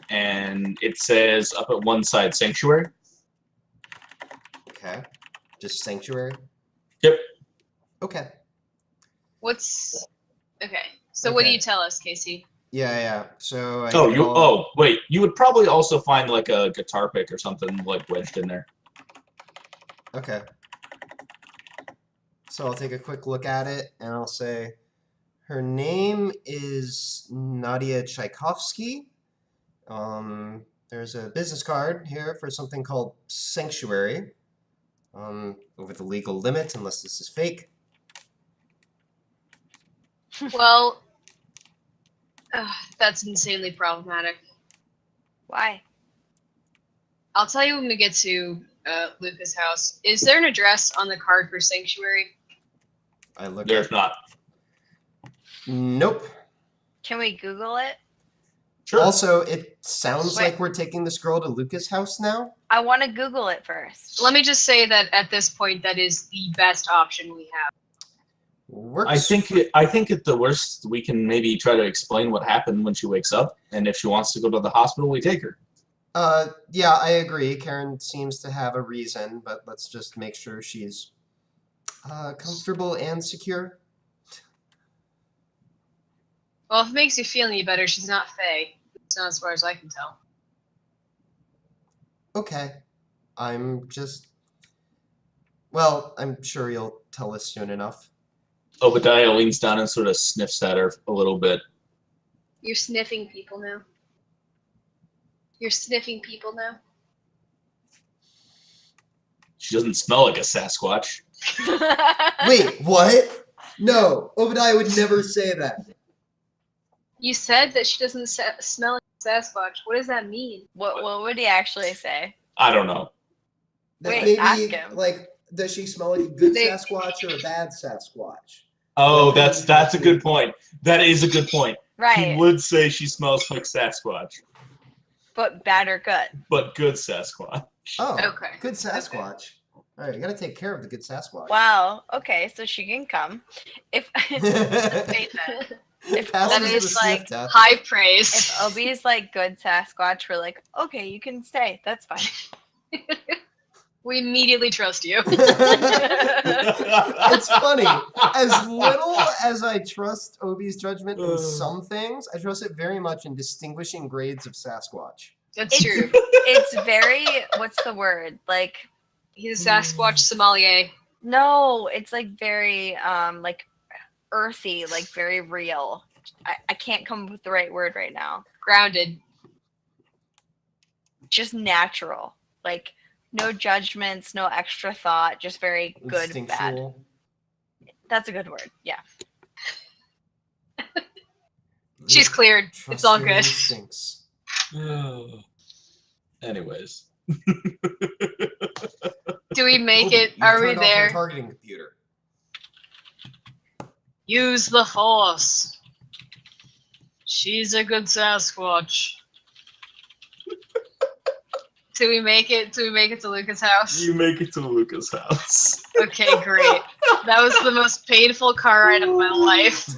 and it says up at one side sanctuary. Okay. Just sanctuary. Yep. Okay. What's okay? So what do Okay. you tell us, Casey? Yeah. So. I Oh, get all- wait. You would probably also find like a guitar pick or something like wedged in there. Okay. So I'll take a quick look at it and I'll say, her name is Nadia Tchaikovsky. There's a business card here for something called Sanctuary. Over the legal limit, unless this is fake. Well, that's insanely problematic. Why? I'll tell you when we get to Luca's house. Is there an address on the card for Sanctuary? I look There's at. not. Nope. Can we Google it? Sure. Also, it sounds Wait. like we're taking this girl to Luca's house now. I want to Google it first. Let me just say that at this point, that is the best option we have. Works. I think at the worst we can maybe try to explain what happened when she wakes up, and if she wants to go to the hospital, we take her. Yeah, I agree. Karen seems to have a reason, but let's just make sure she's comfortable and secure. Well, if it makes you feel any better, she's not Fae. It's not as far as I can tell. Okay. I'm just. Well, I'm sure you'll tell us soon enough. Obadiah leans down and sort of sniffs at her a little bit. You're sniffing people now. You're sniffing people now. She doesn't smell like a Sasquatch. Wait, what? No, Obadiah would never say that. You said that she doesn't smell like Sasquatch. What does that mean? What would he actually say? I don't know. That Wait, maybe, ask him. like, does she smell like a good They- Sasquatch or a bad Sasquatch? Oh, Like, that's a good point. That is a good point. Right. He would say she smells like Sasquatch, But bad or good? but good Sasquatch. Oh, Okay. good Sasquatch. All right, you gotta take care of the good Sasquatch. Wow. Okay, so she can come. If let's face it, if Passes that the is sniff like test. High praise. if Obi's like good Sasquatch, we're like, okay, you can stay. That's fine. We immediately trust you. It's funny. As little as I trust Obi's judgment in some things, I trust it very much in distinguishing grades of Sasquatch. That's true. It's very what's the word? Like He's a Sasquatch sommelier. no, it's like very like earthy, like very real. I can't come up with the right word right now. Grounded. Just natural. Like no judgments, no extra thought, just very good, bad. Instinctual. That's a good word. Yeah. She's cleared. Trust It's all your good. instincts. Anyways. Do we make Obi, it? you've Are we turned off your there? targeting computer. Use the Force. She's a good Sasquatch. Do we make it? Do we make it to Luca's house? You make it to Luca's house. Okay, great. That was the most painful car ride of my life.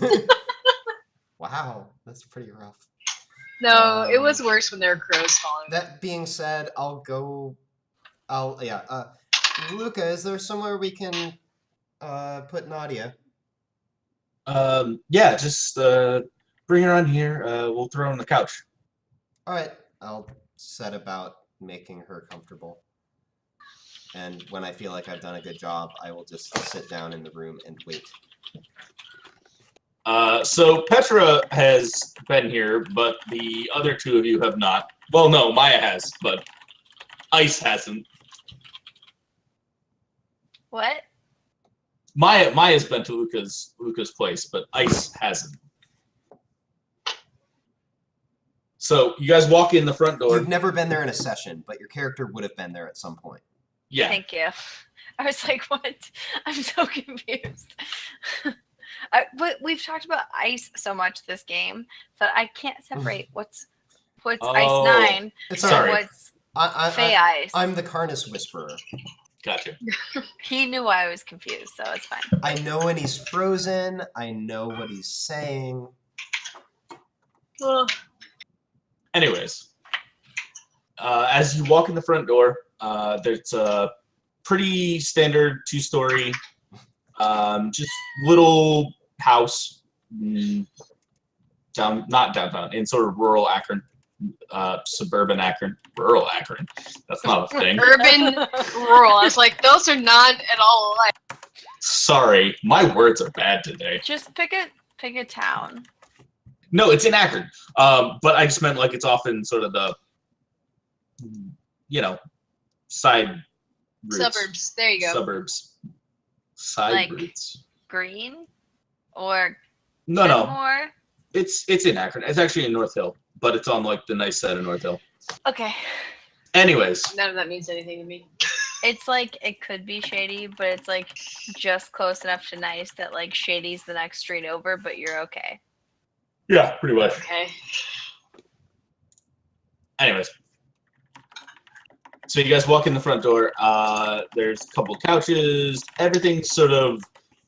Wow, that's pretty rough. No, it was worse when there were crows following. That being said, Luca, is there somewhere we can put Nadia? Yeah, just bring her on here. We'll throw her on the couch. All right, I'll set about making her comfortable. And when I feel like I've done a good job, I will just sit down in the room and wait. So Petra has been here, but the other two of you have not. Well, no, Maya has, but Ice hasn't. What? Maya's been to Luca's place, but Ice hasn't. So you guys walk in the front door. You've never been there in a session, but your character would have been there at some point. Yeah. Thank you. I was like, what? I'm so confused. But we've talked about ice so much this game that I can't separate what's Oh, Ice 9 It's and sorry. what's Fey I, Ice. I'm the Karnis Whisperer. Gotcha. He knew I was confused, so it's fine. I know when he's frozen. I know what he's saying. Anyways, as you walk in the front door, there's a pretty standard 2-story, just little house, not downtown, in sort of rural Akron, suburban Akron, rural Akron. That's not a thing. Urban, rural. I was like, those are not at all alike. Sorry, my words are bad today. Just pick a town. No, it's in Akron. But I just meant like it's often sort of the, side routes. Suburbs. There you go. Suburbs. Side Like- routes. Green or No. Kenmore? It's in Akron. It's actually in North Hill, but it's on like the nice side of North Hill. Okay. Anyways, None of that means anything to me. It's like it could be shady, but it's like just close enough to nice that like shady's the next street over, but you're okay. yeah, pretty much. Okay. Anyways, so you guys walk in the front door. There's a couple of couches. Everything's sort of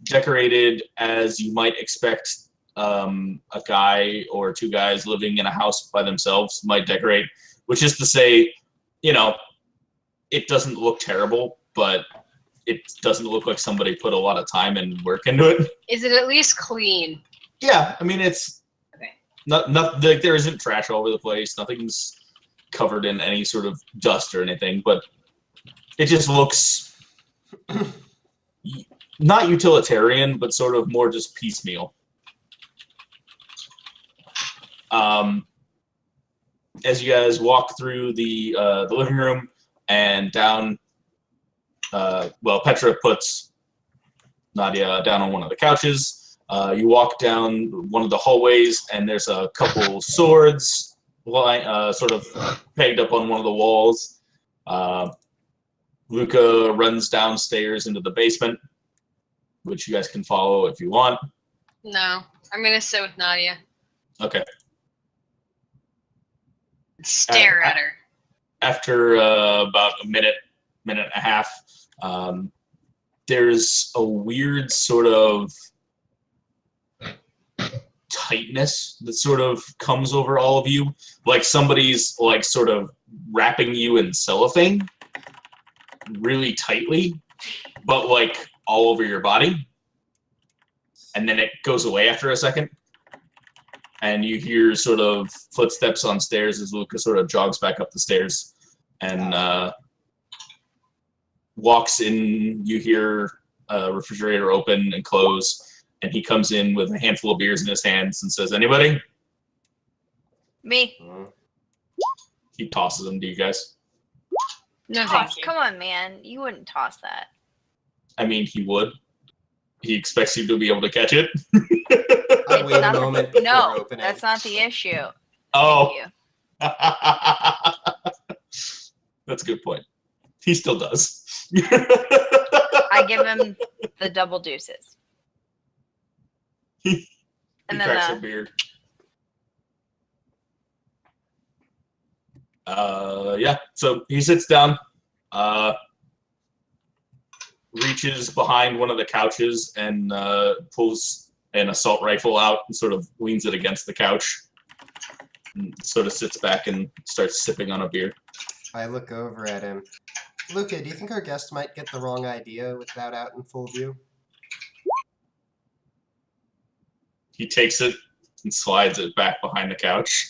decorated as you might expect a guy or two guys living in a house by themselves might decorate, which is to say, it doesn't look terrible, but it doesn't look like somebody put a lot of time and work into it. Is it at least clean? Yeah, I mean, it's Okay. not like there isn't trash all over the place. Nothing's covered in any sort of dust or anything, but it just looks not utilitarian, but sort of more just piecemeal. As you guys walk through the living room and down, Petra puts Nadia down on one of the couches. You walk down one of the hallways, and there's a couple swords sort of pegged up on one of the walls. Luca runs downstairs into the basement, which you guys can follow if you want. No. I'm going to sit with Nadia. Okay. Stare at her. After about a minute and a half, there's a weird sort of tightness that sort of comes over all of you, like somebody's like sort of wrapping you in cellophane really tightly, but like all over your body, and then it goes away after a second. And you hear sort of footsteps on stairs as Luca sort of jogs back up the stairs and walks in. You hear a refrigerator open and close, and he comes in with a handful of beers in his hands and says, "Anybody?" Me. He tosses them to you guys. No, Toss. thank you. Come on, man. You wouldn't toss that. I mean, he would. He expects you to be able to catch it. I wait a not- moment before No, opening. that's not the issue. Oh. Thank you. That's a good point. He still does. I give him the double deuces. He And cracks a then beer. Yeah, so he sits down, reaches behind one of the couches and pulls an assault rifle out and sort of leans it against the couch and sort of sits back and starts sipping on a beer. I look over at him. Luca, do you think our guest might get the wrong idea with that out in full view? He takes it and slides it back behind the couch.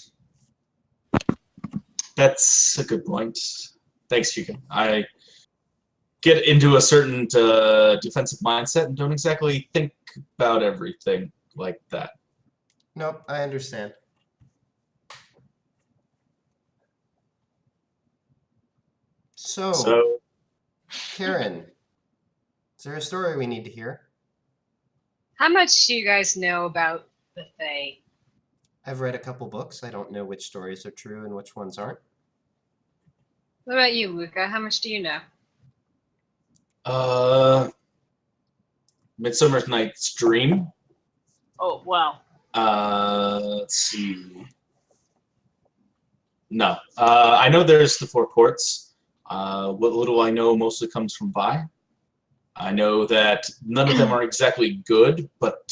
That's a good point. Thanks, Chica. I get into a certain defensive mindset and don't exactly think about everything like that. Nope, I understand. So, So, Karen, is there a story we need to hear? How much do you guys know about the Fae? I've read a couple books. I don't know which stories are true and which ones aren't. What about you, Luca? How much do you know? Midsummer Night's Dream. Oh, wow. Let's see. No. I know there's the four courts. What little I know mostly comes from Vi. I know that none of them are exactly good, but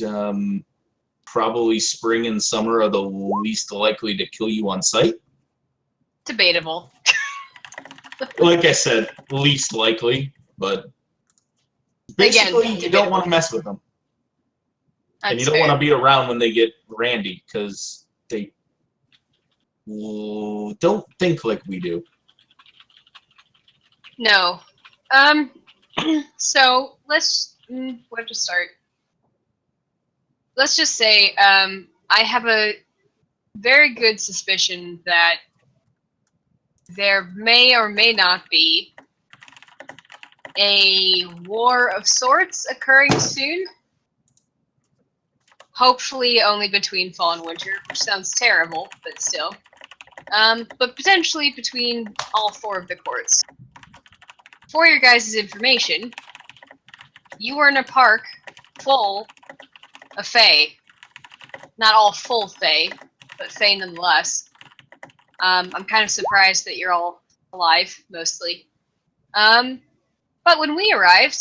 probably spring and summer are the least likely to kill you on sight. Debatable. Like I said, least likely, but basically Again, you don't want to mess with them. And you That's don't want to fair. be around when they get randy, because they don't think like we do. No. So let's where to start? Let's just say I have a very good suspicion that there may or may not be a war of sorts occurring soon. Hopefully only between fall and winter, which sounds terrible, but still. But potentially between all four of the courts. For your guys' information, you were in a park full of Fae. Not all full Fae, but Fae nonetheless. I'm kind of surprised that you're all alive, mostly. But when we arrived,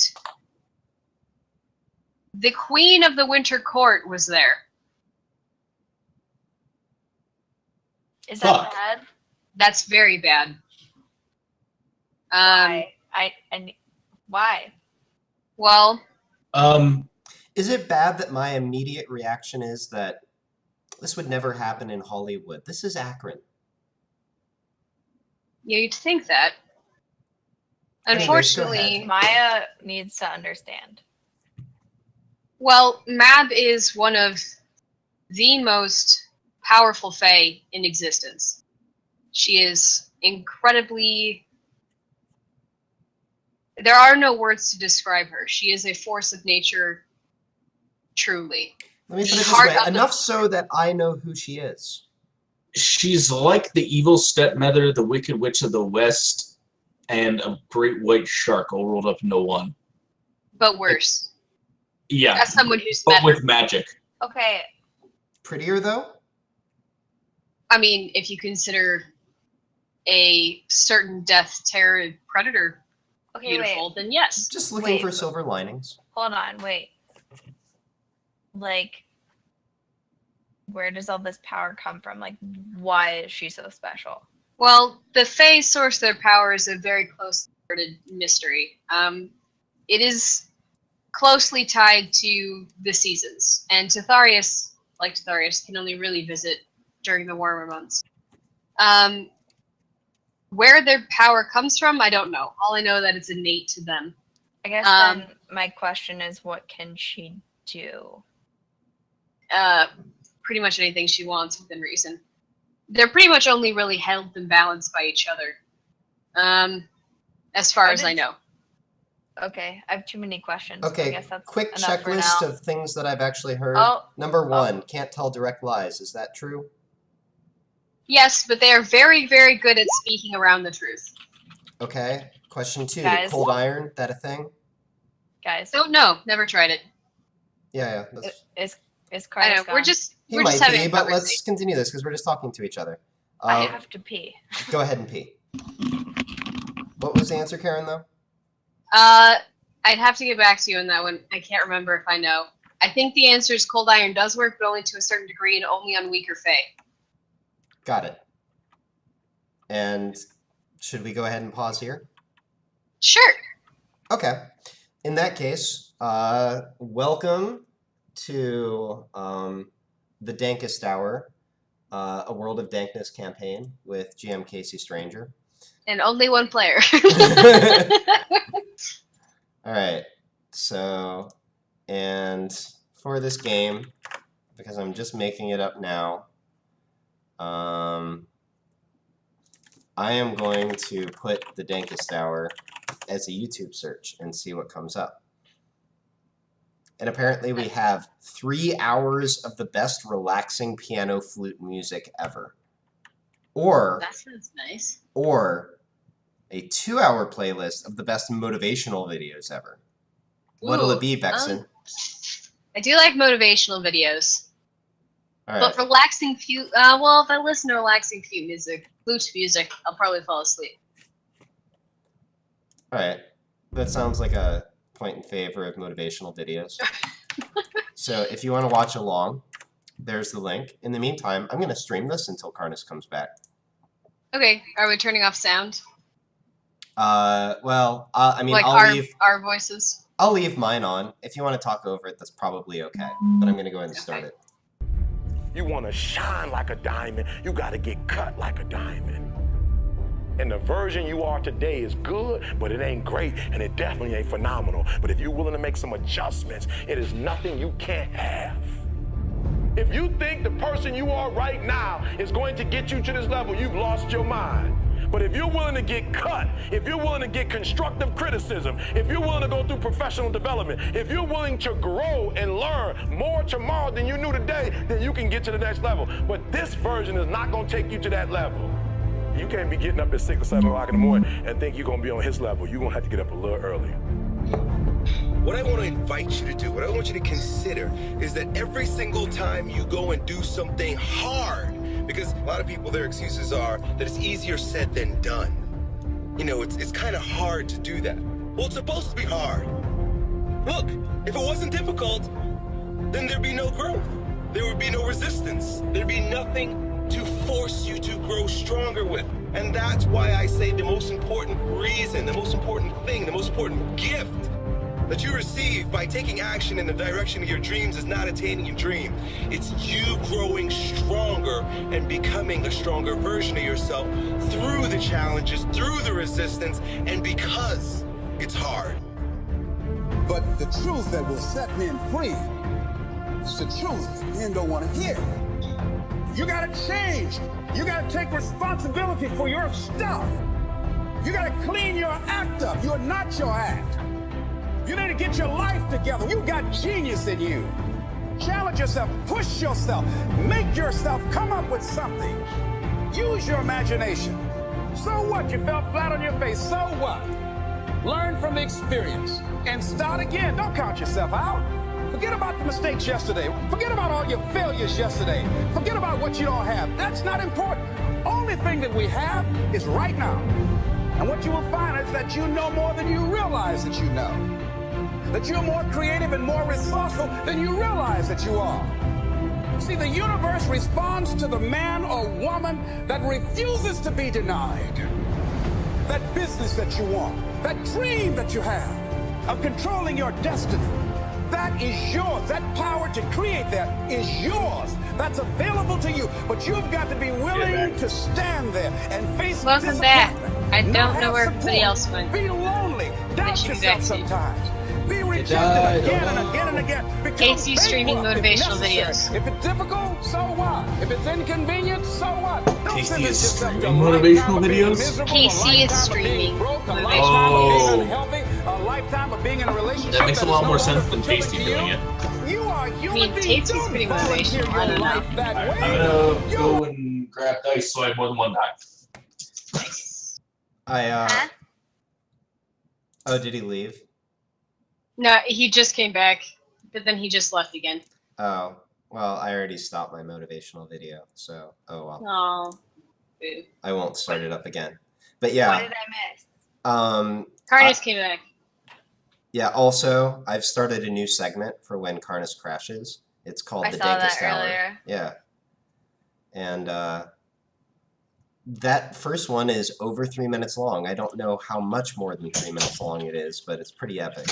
the Queen of the Winter Court was there. Is that Fuck. bad? That's very bad. Why? Why? Well, Is it bad that my immediate reaction is that this would never happen in Hollywood? This is Akron. you'd think that. Anyways, go Unfortunately, Maya needs to understand. well, Mab is one of the most powerful Fae in existence. She is incredibly... There are no words to describe her. She is a force of nature, truly. Let me put it The this heart way, of the- enough so that I know who she is. she's like the evil stepmother, the Wicked Witch of the West, and a great white shark all rolled up into one. But worse. Yeah, As someone who's but met her. with magic. Okay, Prettier, though? I mean, if you consider a certain death terror predator okay, beautiful, wait. then yes. Just looking Wait. for silver linings. Hold on, wait. Like, where does all this power come from? Like, why is she so special? Well, the Fae source their power is a very closely guarded mystery. It is closely tied to the seasons, and Titharius, like Titharius, can only really visit during the warmer months. Where their power comes from, I don't know. All I know that it's innate to them. I guess then my question is, what can she do? Pretty much anything she wants within reason. They're pretty much only really held and balanced by each other. As far as I know. Okay, I have too many questions. I Okay, guess that's quick enough for checklist now. of things that I've actually heard. Oh, Number one, can't tell direct lies. Is that true? Yes, but they are very, very good at speaking around the truth. Okay. Question two, Guys. cold iron, that a thing? guys, Don't know. Never tried it. Yeah, yeah. That's... is I know. Karnis gone? We're just He we're just might having be, a but conversation. let's continue this because we're just talking to each other. I have to pee. Go ahead and pee. What was the answer, Karen, though? I'd have to get back to you on that one. I can't remember if I know. I think the answer is cold iron does work, but only to a certain degree and only on weaker Fae. Got it. And should we go ahead and pause here? Sure. Okay. In that case, welcome to the Dankest Hour, a World of Dankness campaign with GM kcStranger. And only one player. All right. So, and for this game, because I'm just making it up now, I am going to put the Dankest Hour as a YouTube search and see what comes up. And apparently we have 3 hours of the best relaxing piano flute music ever. Or That sounds nice. Or a 2-hour playlist of the best motivational videos ever. What'll it be, Bexxan? I do like motivational videos. All But right. relaxing flute, well, if I listen to relaxing flute music, I'll probably fall asleep. All right. That sounds like a point in favor of motivational videos. So if you want to watch along, there's the link. In the meantime, I'm going to stream this until Karnis comes back. Okay, are we turning off sound? Well, I mean, Like our voices? I'll leave mine on. If you want to talk over it, that's probably okay. But I'm going to go ahead and start it. You want to shine like a diamond, you got to get cut like a diamond. And the version you are today is good, but it ain't great, and it definitely ain't phenomenal. But if you're willing to make some adjustments, it is nothing you can't have. If you think the person you are right now is going to get you to this level, you've lost your mind. But if you're willing to get cut, if you're willing to get constructive criticism, if you're willing to go through professional development, if you're willing to grow and learn more tomorrow than you knew today, then you can get to the next level. But this version is not going to take you to that level. You can't be getting up at 6 or 7 o'clock in the morning and think you're going to be on his level. You're going to have to get up a little earlier. What I want to invite you to do, what I want you to consider, is that every single time you go and do something hard, because a lot of people, their excuses are that it's easier said than done. You know, it's kind of hard to do that. Well, it's supposed to be hard. Look, if it wasn't difficult, then there'd be no growth. There would be no resistance. There'd be nothing to force you to grow stronger with. And that's why I say the most important reason, the most important thing, the most important gift that you receive by taking action in the direction of your dreams is not attaining your dream. It's you growing stronger and becoming a stronger version of yourself through the challenges, through the resistance, and because it's hard. But the truth that will set men free is the truth men don't want to hear. You gotta change. You gotta take responsibility for your stuff. You gotta clean your act up. You're not your act. You need to get your life together. You've got genius in you. Challenge yourself, push yourself, make yourself come up with something. Use your imagination. So what? You fell flat on your face. So what? Learn from the experience and start again. Don't count yourself out. Forget about the mistakes yesterday. Forget about all your failures yesterday. Forget about what you don't have. That's not important. Only thing that we have is right now. And what you will find is that you know more than you realize that you know. That you're more creative and more resourceful than you realize that you are. See, the universe responds to the man or woman that refuses to be denied. That business that you want, that dream that you have of controlling your destiny, that is yours. That power to create that is yours. That's available to you. But you've got to be willing to stand there and face Welcome back. disappointment. I Not don't know have where support. everybody else went. Be lonely. Doubt should be yourself back soon. sometimes. Be died rejected again and alone. again and again. Become Casey's streaming bankrupt if motivational necessary. videos. If it's difficult, so what? If it's inconvenient, so what? Don't Casey sentence is yourself to a streaming lifetime motivational of being videos? miserable, Casey a is lifetime of streaming being broke, a motivational lifetime of being videos. unhealthy, a lifetime of being in a relationship That makes a that lot is more no sense longer than Tasty fulfilling to doing you. it. You are a human being. Tasty's Don't pretty volunteer motivational. your I don't know. life that Alright, way. I'm gonna You- go and grab dice so I have more than one die. Huh? Oh, did he leave? No, he just came back, but then he just left again. Oh, well, I already stopped my motivational video, so, oh well. Oh, boo. I won't start it up again. But What yeah, did I miss? Karnis came back. yeah, also, I've started a new segment for when Karnis crashes. It's called I the saw that Dankest Hour. earlier. Yeah. And that first one is over 3 minutes long. I don't know how much more than 3 minutes long it is, but it's pretty epic.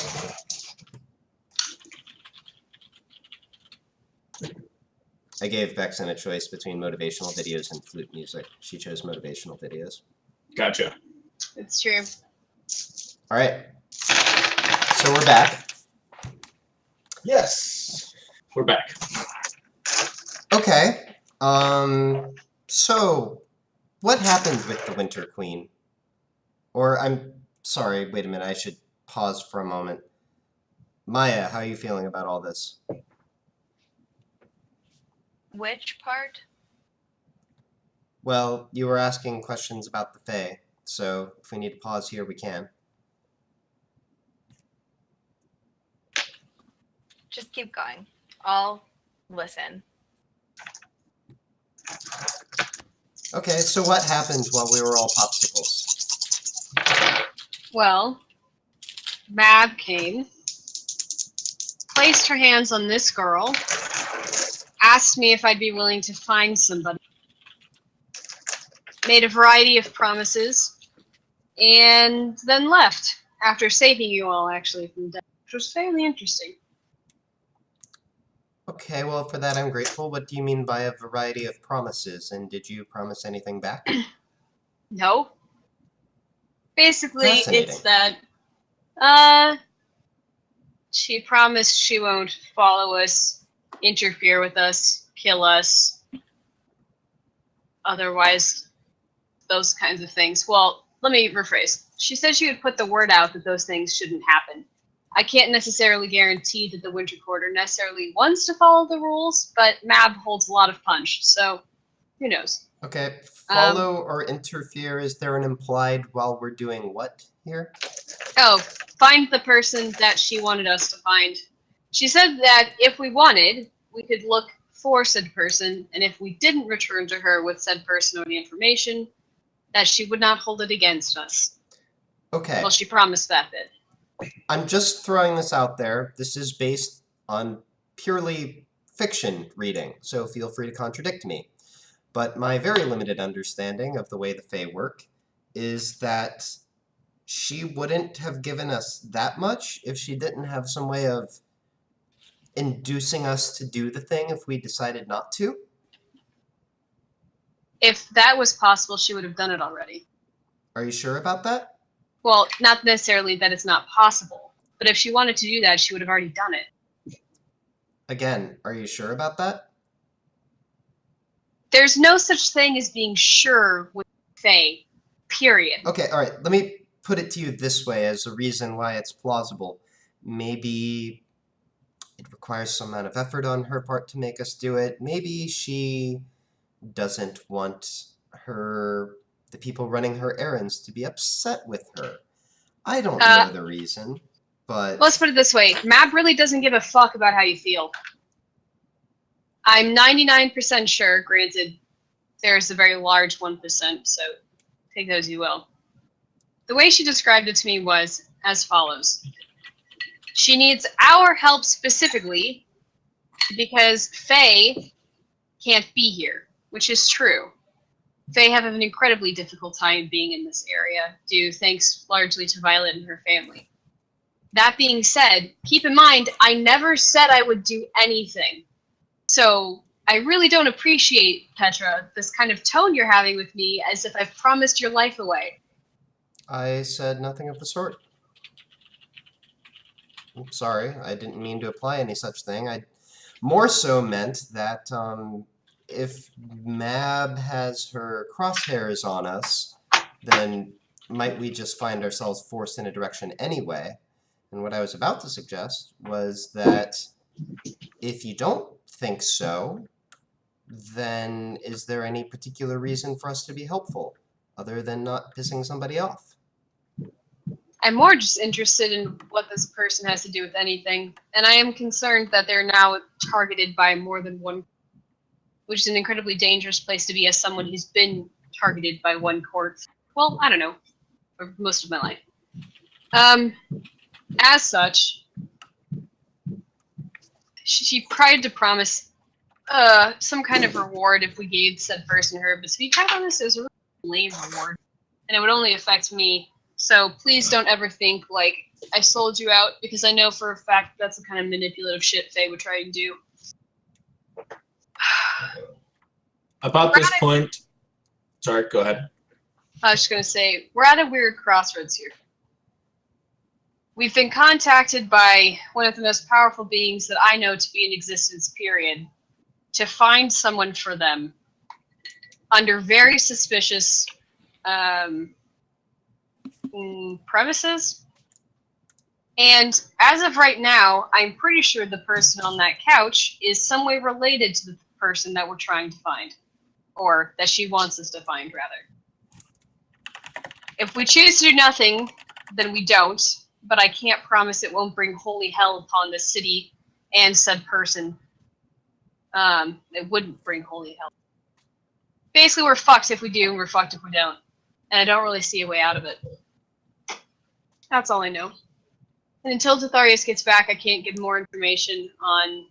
I gave Bexxan a choice between motivational videos and flute music. She chose motivational videos. Gotcha. It's true. All right. So we're back. Yes. We're back. Okay. So what happened with the Winter Queen? Or I'm sorry, wait a minute, I should pause for a moment. Maya, how are you feeling about all this? Which part? Well, you were asking questions about the Fae, so if we need to pause here, we can. Just keep going. I'll listen. Okay, so what happened while we were all popsicles? Well, Mab came, placed her hands on this girl, asked me if I'd be willing to find somebody, made a variety of promises, and then left after saving you all, actually, from death, which was fairly interesting. Okay, well, for that I'm grateful. What do you mean by a variety of promises, and did you promise anything back? No. Basically, it's Fascinating. that, she promised she won't follow us, interfere with us, kill us, otherwise, those kinds of things. Well, let me rephrase. She said she would put the word out that those things shouldn't happen. I can't necessarily guarantee that the Winter Quarter necessarily wants to follow the rules, but Mab holds a lot of punch, so who knows? Okay, follow or interfere, is there an implied while we're doing what here? Oh, find the person that she wanted us to find. She said that if we wanted, we could look for said person, and if we didn't return to her with said person or the information, that she would not hold it against us. Okay. Well, she promised that bit. I'm just throwing this out there. This is based on purely fiction reading, so feel free to contradict me. But my very limited understanding of the way the Fae work is that she wouldn't have given us that much if she didn't have some way of inducing us to do the thing if we decided not to. If that was possible, she would have done it already. Are you sure about that? Well, not necessarily that it's not possible, but if she wanted to do that, she would have already done it. Again, are you sure about that? There's no such thing as being sure with Fae, period. Okay, all right. Let me put it to you this way as a reason why it's plausible. Maybe it requires some amount of effort on her part to make us do it. Maybe she doesn't want the people running her errands to be upset with her. I don't know the reason, but... Let's put it this way. Mab really doesn't give a fuck about how you feel. I'm 99% sure, granted, there's a very large 1%, so take those you will. The way she described it to me was as follows. She needs our help specifically because Faye can't be here, which is true. Faye have an incredibly difficult time being in this area, due thanks largely to Violet and her family. That being said, keep in mind, I never said I would do anything. So I really don't appreciate, Petra, this kind of tone you're having with me as if I've promised your life away. I said nothing of the sort. I'm sorry, I didn't mean to apply any such thing. I more so meant that if Mab has her crosshairs on us, then might we just find ourselves forced in a direction anyway? And what I was about to suggest was that if you don't think so, then is there any particular reason for us to be helpful, other than not pissing somebody off? I'm more just interested in what this person has to do with anything, and I am concerned that they're now targeted by more than one, which is an incredibly dangerous place to be as someone who's been targeted by one court. Well, I don't know, for most of my life. As such, she tried to promise some kind of reward if we gave said person her, but to be quite honest, it was a really lame reward, and it would only affect me. So please don't ever think like I sold you out, because I know for a fact that's the kind of manipulative shit Faye would try and do. About this point, sorry, go ahead. I was just going to say, we're at a weird crossroads here. We've been contacted by one of the most powerful beings that I know to be in existence, period, to find someone for them under very suspicious premises. And as of right now, I'm pretty sure the person on that couch is some way related to the person that we're trying to find. Or that she wants us to find, rather. If we choose to do nothing, then we don't. But I can't promise it won't bring holy hell upon the city and said person. It wouldn't bring holy hell. Basically, we're fucked if we do, and we're fucked if we don't. And I don't really see a way out of it. That's all I know. And until Titharius gets back, I can't give more information on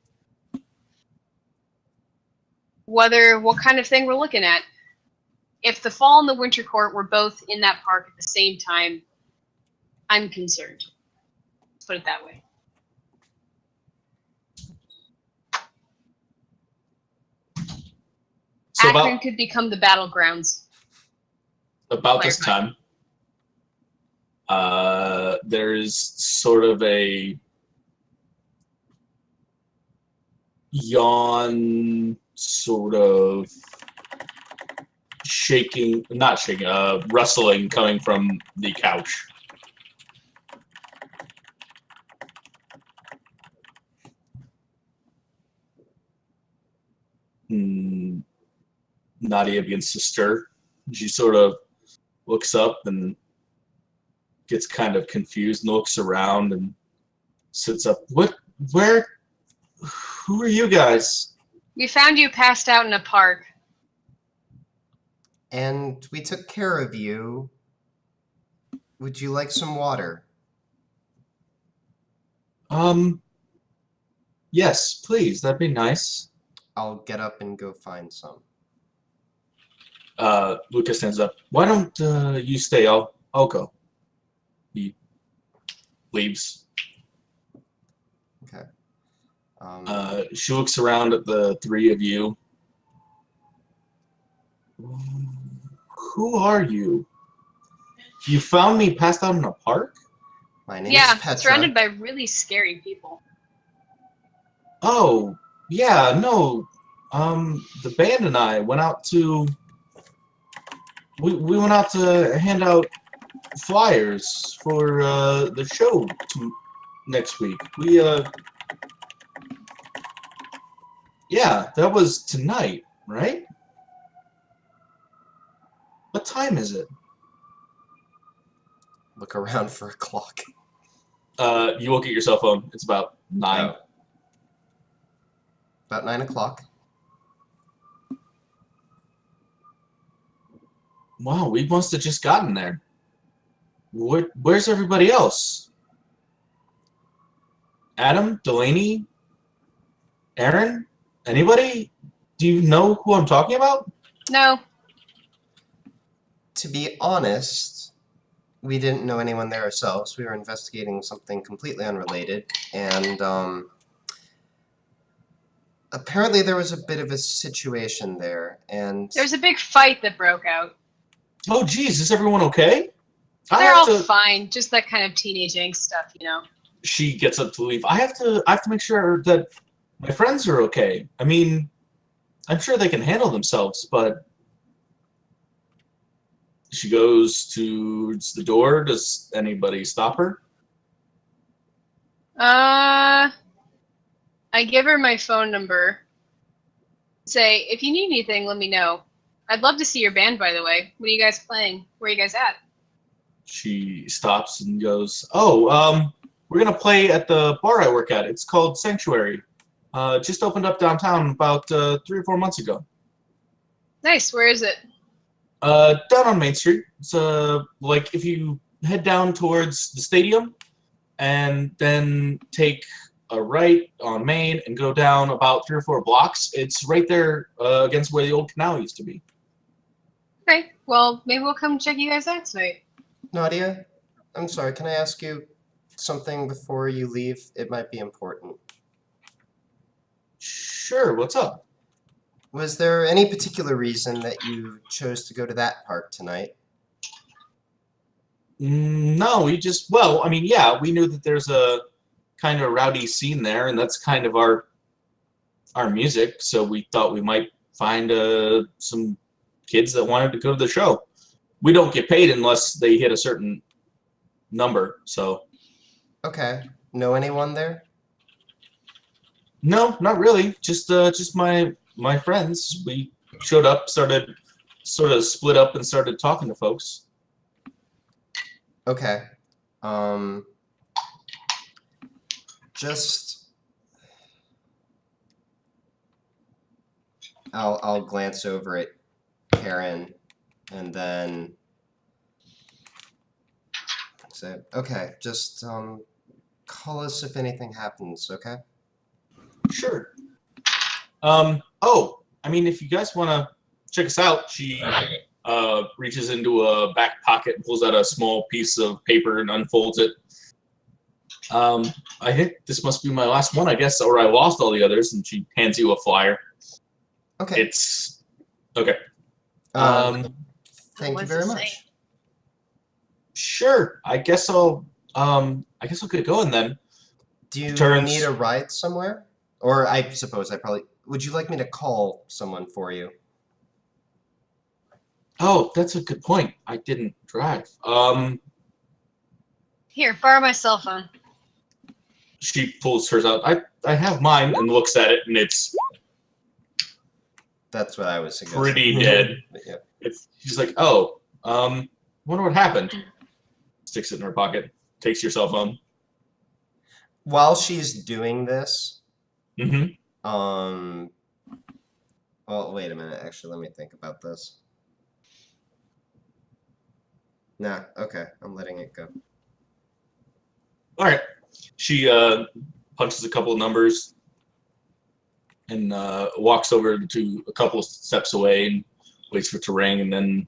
what kind of thing we're looking at. If the fall and the winter court were both in that park at the same time, I'm concerned. Let's put it that way. So Akron could become the battlegrounds. about this time, there's sort of a yawn, sort of rustling coming from the couch. Nadia begins to stir. She sort of looks up and gets kind of confused and looks around and sits up. Who are you guys? We found you passed out in a park. And we took care of you. Would you like some water? Yes, please. That'd be nice. I'll get up and go find some. Lucas stands up. Why don't you stay? I'll go. He leaves. Okay. She looks around at the three of you. Who are you? You found me passed out in a park? My name is Petra. Surrounded by really scary people. Oh, yeah, no. The band and I went out to... We went out to hand out flyers for the show next week. Yeah, that was tonight, right? What time is it? Look around for a clock. You look at your cell phone. It's about 9. Oh. About 9 o'clock. Wow, we must have just gotten there. Where's everybody else? Adam? Delaney? Aaron? Anybody? Do you know who I'm talking about? No. To be honest, we didn't know anyone there ourselves. We were investigating something completely unrelated, and apparently there was a bit of a situation there, and... There's a big fight that broke out. Oh, geez, is everyone okay? They're all fine. Just that kind of teenage angst stuff, you know. She gets up to leave. I have to make sure that my friends are okay. I mean, I'm sure they can handle themselves, but... She goes towards the door. Does anybody stop her? I give her my phone number. Say, if you need anything, let me know. I'd love to see your band, by the way. What are you guys playing? Where are you guys at? She stops and goes, oh, we're going to play at the bar I work at. It's called Sanctuary. Just opened up downtown about 3 or 4 months ago. Nice. Where is it? Down on Main Street. It's like if you head down towards the stadium and then take a right on Main and go down about 3 or 4 blocks, it's right there against where the old canal used to be. Okay. Well, maybe we'll come check you guys out tonight. Nadia, I'm sorry, can I ask you something before you leave? It might be important. Sure, what's up? Was there any particular reason that you chose to go to that park tonight? No, we just, well, I mean, yeah, we knew that there's a kind of rowdy scene there, and that's kind of our music, so we thought we might find some kids that wanted to go to the show. We don't get paid unless they hit a certain number, so. Okay. Know anyone there? No, not really. Just my friends. We showed up, started sort of split up and started talking to folks. Okay. Just I'll glance over at Karen and then say, okay, just call us if anything happens, okay? Sure. Oh, I mean, if you guys want to check us out, she reaches into a back pocket and pulls out a small piece of paper and unfolds it. I think this must be my last one, I guess, or I lost all the others, and she hands you a flyer. Okay. It's okay. Thank you What's very it much. say? Sure. I guess I'll get going then. Do you Turns- need a ride somewhere? Or I suppose I probably... Would you like me to call someone for you? Oh, that's a good point. I didn't drive. Here, borrow my cell phone. She pulls hers out. I have mine and looks at it, and it's That's what I was suggesting. pretty dead. Yeah. She's like, oh, wonder what happened. Sticks it in her pocket. Takes your cell phone. While she's doing this, Mm-hmm. well, wait a minute. Actually, let me think about this. Nah, okay. I'm letting it go. All right. She punches a couple of numbers and walks over to a couple of steps away and waits for it to ring, and then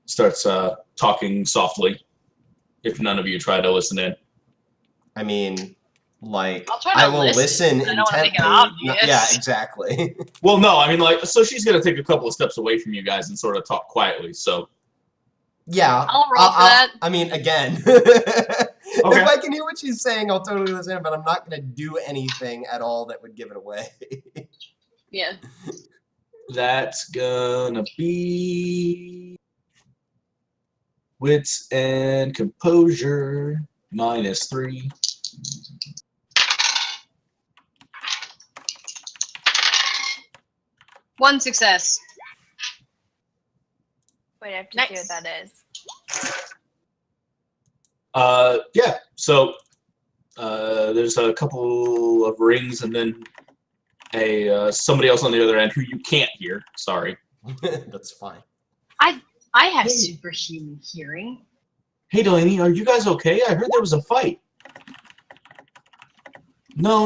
starts talking softly. If none of you try to listen in. I mean, like, I'll try to I will listen. listen I don't wanna make it intently. obvious. Yeah, exactly. Well, no, I mean, like, so she's gonna take a couple of steps away from you guys and sort of talk quietly. So Yeah. I'll roll for that. I mean, again, Okay. if I can hear what she's saying, I'll totally listen, but I'm not going to do anything at all that would give it away. Yeah. that's gonna be wits and composure -3. One success. Wait, I have to see Nice. what that is. Yeah. So there's a couple of rings, and then somebody else on the other end who you can't hear. Sorry. That's fine. I have Hey. superhuman hearing. Hey, Delaney, are you guys okay? I heard there was a fight. No,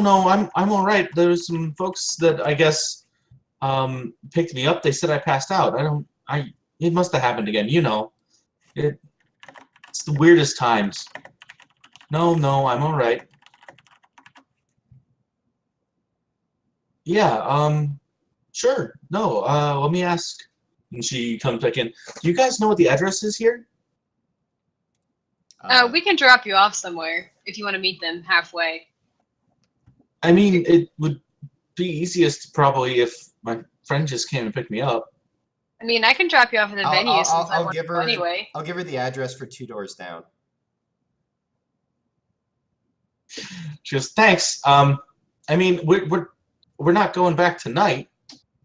I'm all right. There's some folks that I guess picked me up. They said I passed out. It must have happened again. You know, it's the weirdest times. No, I'm all right. Yeah, sure. No, let me ask. And she comes back in. Do you guys know what the address is here? We can drop you off somewhere if you want to meet them halfway. I mean, it would be easiest probably if my friend just came and picked me up. I mean, I can drop you off at the venue since I I'll want give to go her. anyway. I'll give her the address for 2 doors down. She goes, thanks. I mean, we're not going back tonight.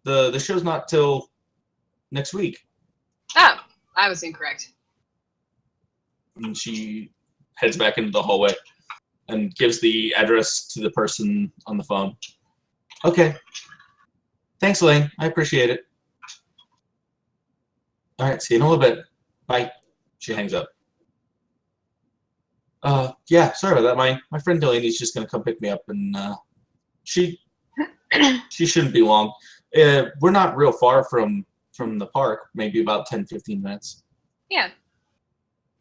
The show's not till next week. Oh, I was incorrect. And she heads back into the hallway and gives the address to the person on the phone. Okay. Thanks, Elaine. I appreciate it. All right, see you in a little bit. Bye. She hangs up. Yeah, sorry about that. My friend Delaney's just gonna come pick me up, and she shouldn't be long. We're not real far from the park, maybe about 10-15 minutes. Yeah.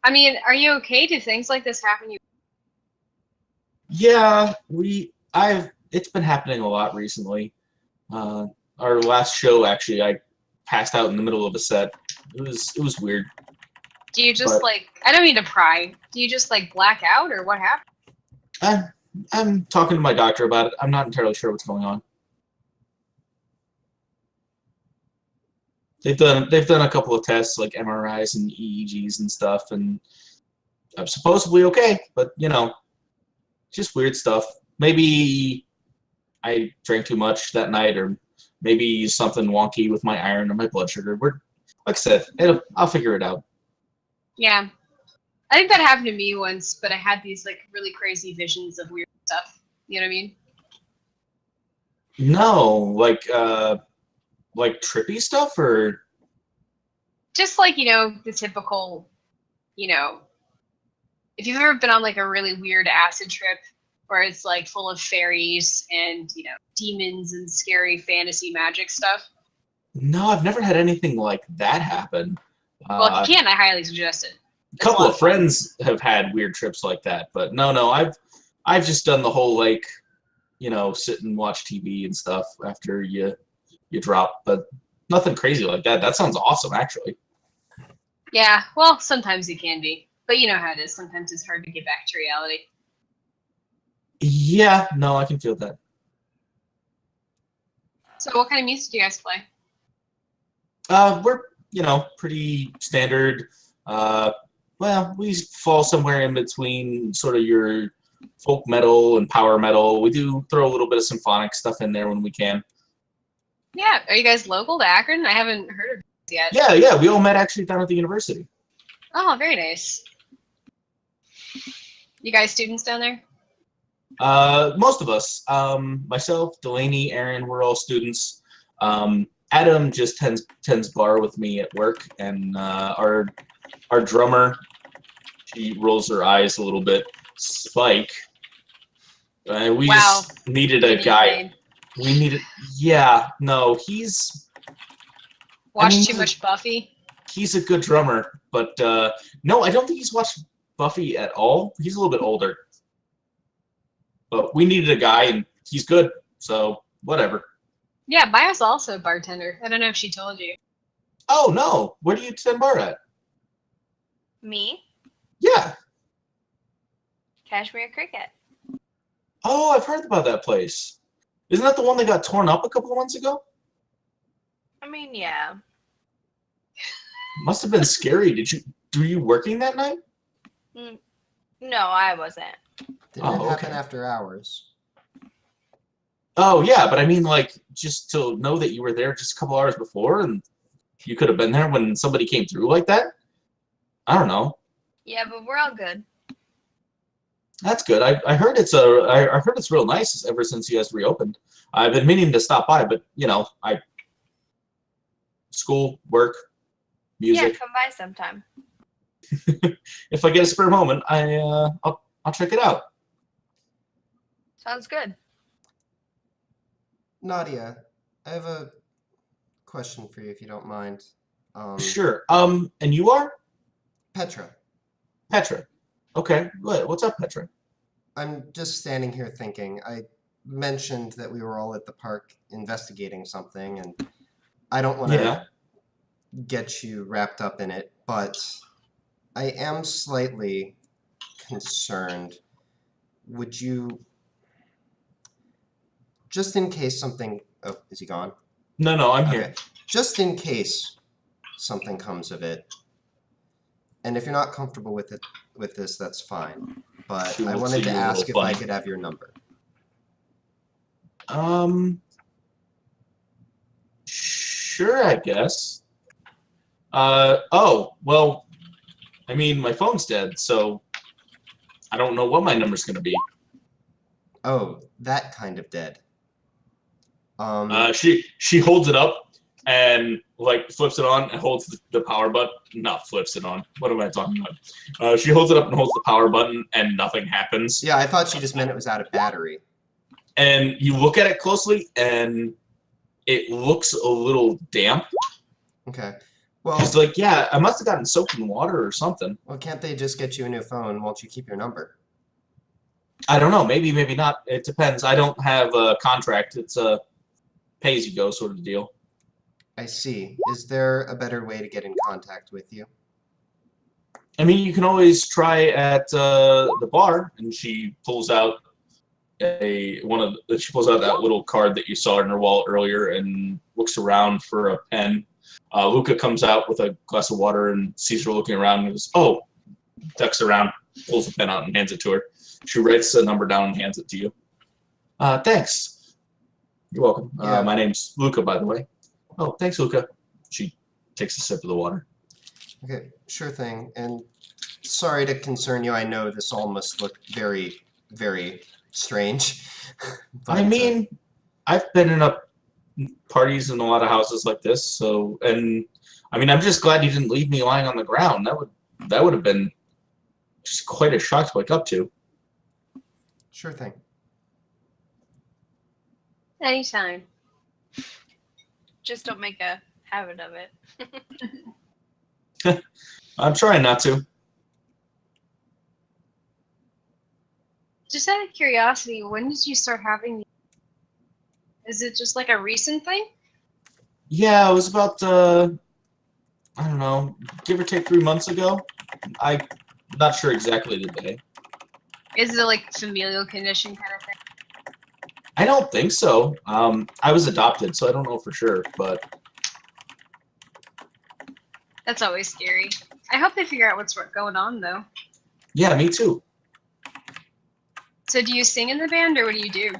I mean, are you okay? Do things like this happen? Yeah, it's been happening a lot recently. Our last show, actually, I passed out in the middle of a set. It was weird. Do you just But- like? I don't mean to pry. Do you just like black out, or what happened? I'm talking to my doctor about it. I'm not entirely sure what's going on. They've done a couple of tests like MRIs and EEGs and stuff, and I'm supposedly okay, but you know, just weird stuff. Maybe I drank too much that night, or maybe something wonky with my iron or my blood sugar. Like I said, I'll figure it out. Yeah. I think that happened to me once, but I had these like really crazy visions of weird stuff. You know what I mean? No, like trippy stuff, or Just like, the typical, if you've ever been on like a really weird acid trip where it's like full of fairies and, demons and scary fantasy magic stuff. no, I've never had anything like that happen. Well, if you can, I highly suggest it. A couple of friends have had weird trips like that, but no, I've just done the whole like, sit and watch TV and stuff after you drop, but nothing crazy like that. That sounds awesome, actually. Yeah, well, sometimes it can be, but you know how it is. Sometimes it's hard to get back to reality. Yeah, no, I can feel that. So, what kind of music do you guys play? We're pretty standard. Well, we fall somewhere in between sort of your folk metal and power metal. We do throw a little bit of symphonic stuff in there when we can. Yeah, are you guys local to Akron? I haven't heard of this yet. Yeah, we all met actually down at the university. Oh, very nice. You guys students down there? Most of us. Myself, Delaney, Aaron, we're all students. Adam just tends bar with me at work, and our drummer, she rolls her eyes a little bit. Spike. We just needed a guy. We needed. Yeah, no, he's. Watched too much Buffy. He's a good drummer, but no, I don't think he's watched Buffy at all. He's a little bit older. But we needed a guy, and he's good, so whatever. Yeah, Maya's also a bartender. I don't know if she told you. Oh, no. Where do you tend bar at? Me? Yeah. Cashmere Cricket. Oh, I've heard about that place. Isn't that the one that got torn up a couple of months ago? I mean, yeah. Must have been scary. Were you working that night? No, I wasn't. Didn't it happen after hours? Oh, yeah, but I mean, like, just to know that you were there just a couple hours before and you could have been there when somebody came through like that? I don't know. Yeah, but we're all good. That's good. I heard it's real nice ever since you guys reopened. I've been meaning to stop by, but school, work, music. Yeah, come by sometime. If I get a spare moment, I'll check it out. Sounds good. Nadia, I have a question for you if you don't mind. Sure. And you are? Petra. Petra. Okay. What's up, Petra? I'm just standing here thinking. I mentioned that we were all at the park investigating something, and I don't want to get you wrapped up in it, but I am slightly concerned. Would you, just in case something... Oh, is he gone? No, I'm here. Just in case something comes of it, and if you're not comfortable with this, that's fine. But I wanted to ask if I could have your number. Sure, I guess. Oh, well, I mean, my phone's dead, so I don't know what my number's going to be. Oh, that kind of dead. She holds it up and like flips it on and holds the power button. Not flips it on. What am I talking about? She holds it up and holds the power button and nothing happens. Yeah, I thought she just meant it was out of battery. And you look at it closely and it looks a little damp. Okay. Well, she's like, yeah, I must have gotten soaked in water or something. Well, can't they just get you a new phone? Won't you keep your number? I don't know. Maybe not. It depends. I don't have a contract. It's a pay-as-you-go sort of deal. I see. Is there a better way to get in contact with you? I mean, you can always try at the bar, and she pulls out that little card that you saw in her wallet earlier, and looks around for a pen. Luca comes out with a glass of water and sees her looking around and goes, "Oh," ducks around. pulls a pen out and hands it to her. She writes a number down and hands it to you. Thanks. You're welcome. Yeah. My name's Luca, by the way. Oh, thanks, Luca. She takes a sip of the water. Okay, sure thing. And sorry to concern you. I know this all must look very, very strange. But, I mean, I've been in parties in a lot of houses like this, so, and I mean, I'm just glad you didn't leave me lying on the ground. That would have been just quite a shock to wake up to. sure thing. Anytime. Just don't make a habit of it. I'm trying not to. Just out of curiosity, when did you start having these? Is it just like a recent thing? Yeah, it was about, I don't know, give or take 3 months ago. I'm not sure exactly the day. Is it like familial condition kind of thing? I don't think so. I was adopted, so I don't know for sure, but That's always scary. I hope they figure out what's going on, though. yeah, me too. So do you sing in the band, or what do you do?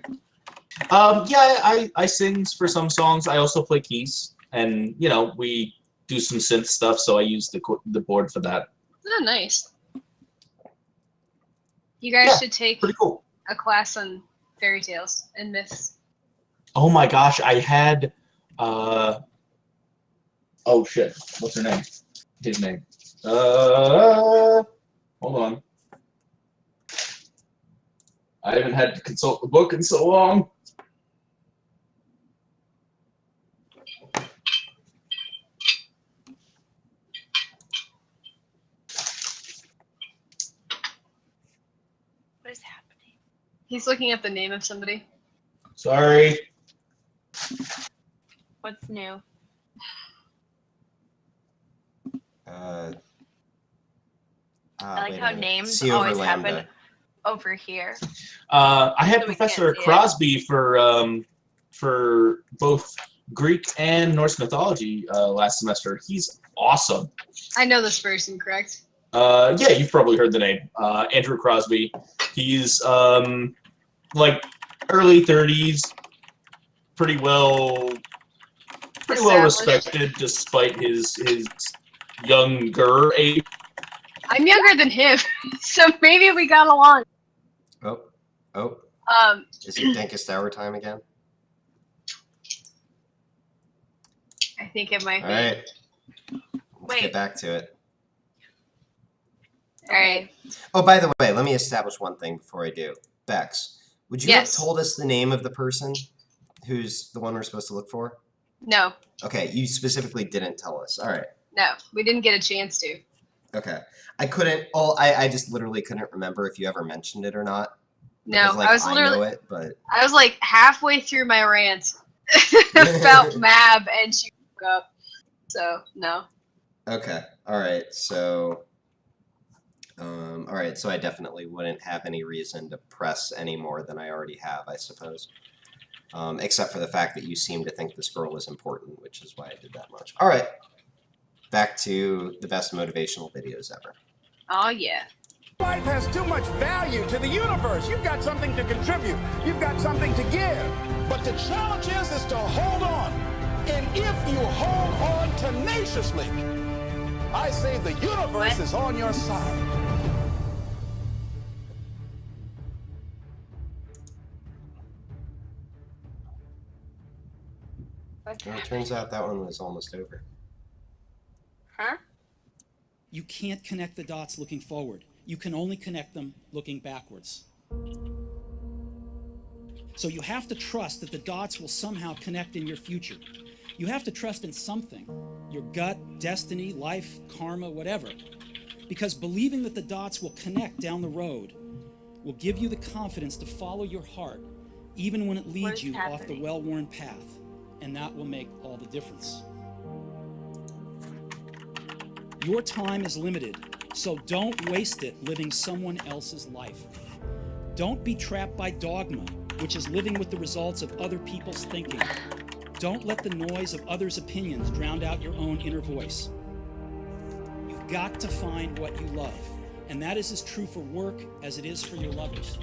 Yeah, I sing for some songs. I also play keys, and you know, we do some synth stuff, so I use the board for that. Oh, nice. You guys Yeah, should take Pretty cool. a class on fairy tales and myths. Oh my gosh, I had oh shit, what's her name? His name. Hold on. I haven't had to consult the book in so long. What is happening? He's looking up the name of somebody. Sorry. What's new? I like wait a how minute. names See over always Lambda. happen over here. I had So we Professor can't see it. Crosby for both Greek and Norse mythology last semester. He's awesome. I know this person, correct? Yeah, you've probably heard the name. Andrew Crosby. He's like early 30s, pretty well respected despite his younger age. I'm younger than him, so maybe we got along. Oh. Is it Dankest Hour time again? I think it might All be. right. Let's Wait. get back to it. All right. Oh, by the way, let me establish one thing before I do. Bex, would you Yes. have told us the name of the person who's the one we're supposed to look for? No, Okay, you specifically didn't tell us. All right. no, we didn't get a chance to. Okay. I couldn't. Oh, I just literally couldn't remember if you ever mentioned it or not. No, Because, like, I was I literally, know it, but I was like halfway through my rant about Mab, and she woke up. So no. okay. All right. So, all right. So I definitely wouldn't have any reason to press any more than I already have, I suppose. Except for the fact that you seem to think this girl is important, which is why I did that much. All right. Back to the best motivational videos ever. Oh yeah. Life has too much value to the universe. You've got something to contribute. You've got something to give. But the challenge is to hold on. And if you hold on tenaciously, I say the universe is on your side. What's Well, it happening? turns out that one was almost over. Huh? You can't connect the dots looking forward. You can only connect them looking backwards. So you have to trust that the dots will somehow connect in your future. You have to trust in something, your gut, destiny, life, karma, whatever. Because believing that the dots will connect down the road will give you the confidence to follow your heart, even when it What leads is you off the happening? well-worn path. And that will make all the difference. Your time is limited, so don't waste it living someone else's life. Don't be trapped by dogma, which is living with the results of other people's thinking. Don't let the noise of others' opinions drown out your own inner voice. You've got to find what you love, And that is as true for work as it is for your lovers.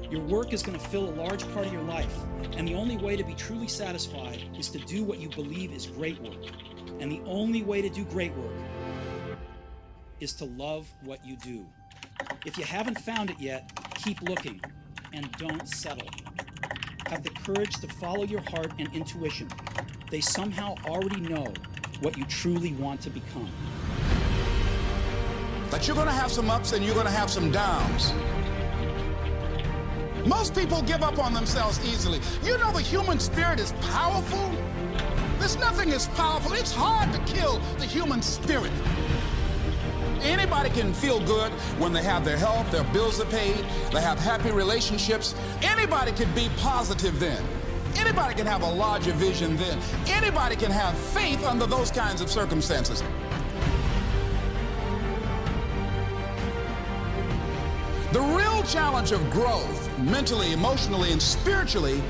Your work is going to fill a large part of your life, and the only way to be truly satisfied is to do what you believe is great work. And the only way to do great work is to love what you do. If you haven't found it yet, keep looking and don't settle. Have the courage to follow your heart and intuition. They somehow already know what you truly want to become. But you're going to have some ups and you're going to have some downs. Most people give up on themselves easily. You know the human spirit is powerful. There's nothing as powerful. It's hard to kill the human spirit. Anybody can feel good when they have their health, their bills are paid, they have happy relationships. Anybody can be positive then. Anybody can have a larger vision then. Anybody can have faith under those kinds of circumstances. The real challenge of growth, mentally, emotionally, and spiritually,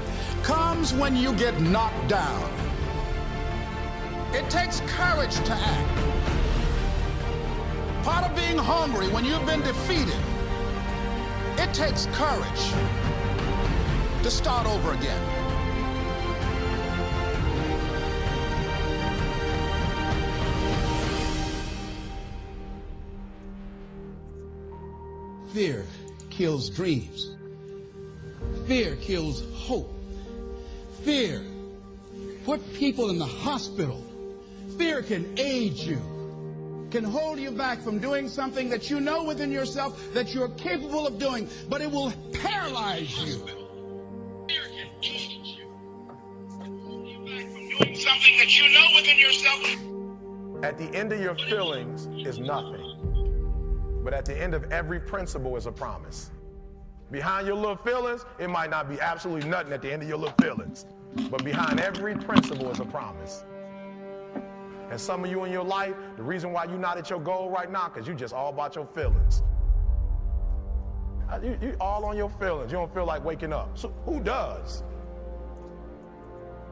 comes when you get knocked down. It takes courage to act. Part of being hungry when you've been defeated, it takes courage to start over again. Fear kills dreams. Fear kills hope. Fear put people in the hospital. Fear can age you, can hold you back from doing something that you know within yourself that you're capable of doing, but it will paralyze you. Fear can age you, hold you back from doing something that you know within yourself. At the end of your feelings is nothing. But at the end of every principle is a promise. Behind your little feelings, it might not be absolutely nothing at the end of your little feelings. But behind every principle is a promise. And some of you in your life, the reason why you're not at your goal right now, because you just all about your feelings. You all on your feelings. You don't feel like waking up. So who does?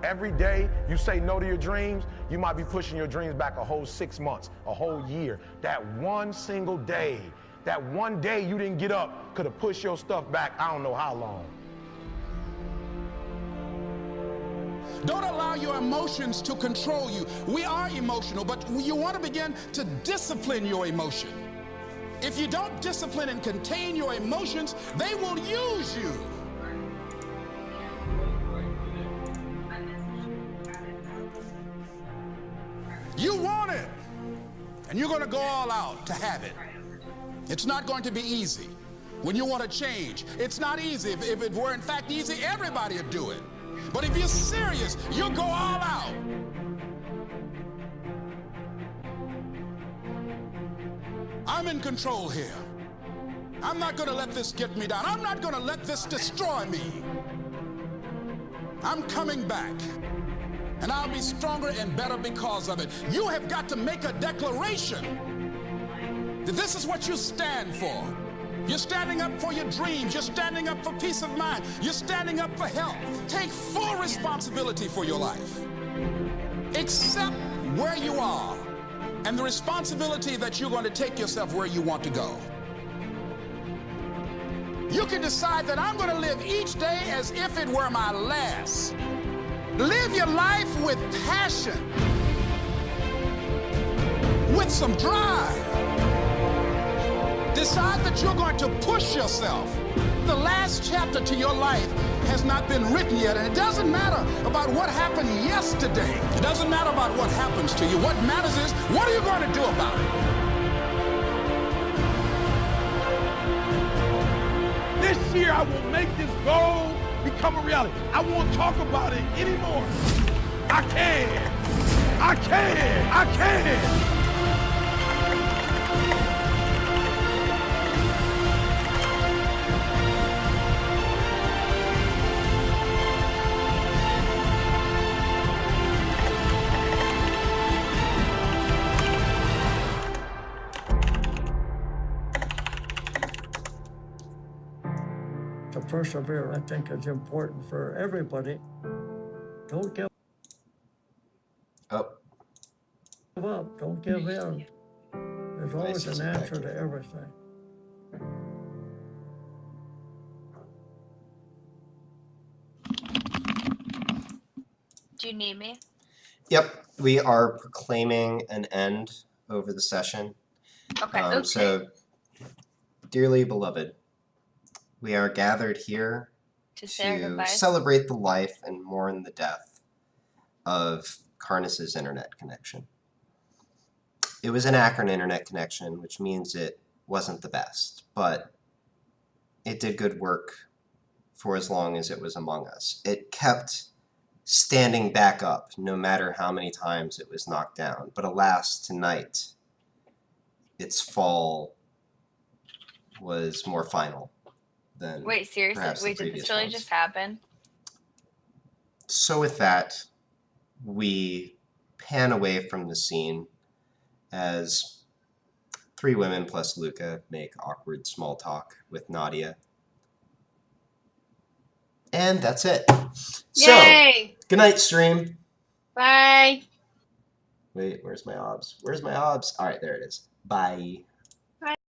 Every day you say no to your dreams, you might be pushing your dreams back a whole 6 months, a whole year. That one single day, that one day you didn't get up could have pushed your stuff back I don't know how long. Don't allow your emotions to control you. We are emotional, but you want to begin to discipline your emotion. If you don't discipline and contain your emotions, they will use you. You want it, and you're going to go all out to have it. It's not going to be easy. When you want to change, it's not easy. If it were in fact easy, everybody would do it. But if you're serious, you'll go all out. I'm in control here. I'm not going to let this get me down. I'm not going to let this destroy me. I'm coming back. And I'll be stronger and better because of it. You have got to make a declaration that this is what you stand for. You're standing up for your dreams. You're standing up for peace of mind. You're standing up for health. Take full responsibility for your life. Accept where you are and the responsibility that you're going to take yourself where you want to go. You can decide that I'm going to live each day as if it were my last. Live your life with passion, with some drive. Decide that you're going to push yourself. The last chapter to your life has not been written yet, and it doesn't matter about what happened yesterday. It doesn't matter about what happens to you. What matters is, what are you going to do about it? This year I will make this goal become a reality. I won't talk about it anymore. I can. I can. I can. To persevere, I think, is important for everybody. Don't give up. Don't give in. There's always an answer to everything. Do you need me? Yep, we are proclaiming an end over the session. Okay. So, dearly beloved, we are gathered here To say our to goodbyes. celebrate the life and mourn the death of Karnis's internet connection. It was an Akron internet connection, which means it wasn't the best, but it did good work for as long as it was among us. It kept standing back up no matter how many times it was knocked down. But alas, tonight, its fall was more final than Wait, seriously? perhaps the Wait, did previous this really ones. just happen? So with that, we pan away from the scene as 3 women plus Luca make awkward small talk with Nadia. And that's it. Yay! So, good night, stream. Bye. Wait, where's my obs? Where's my obs? All right, there it is. Bye.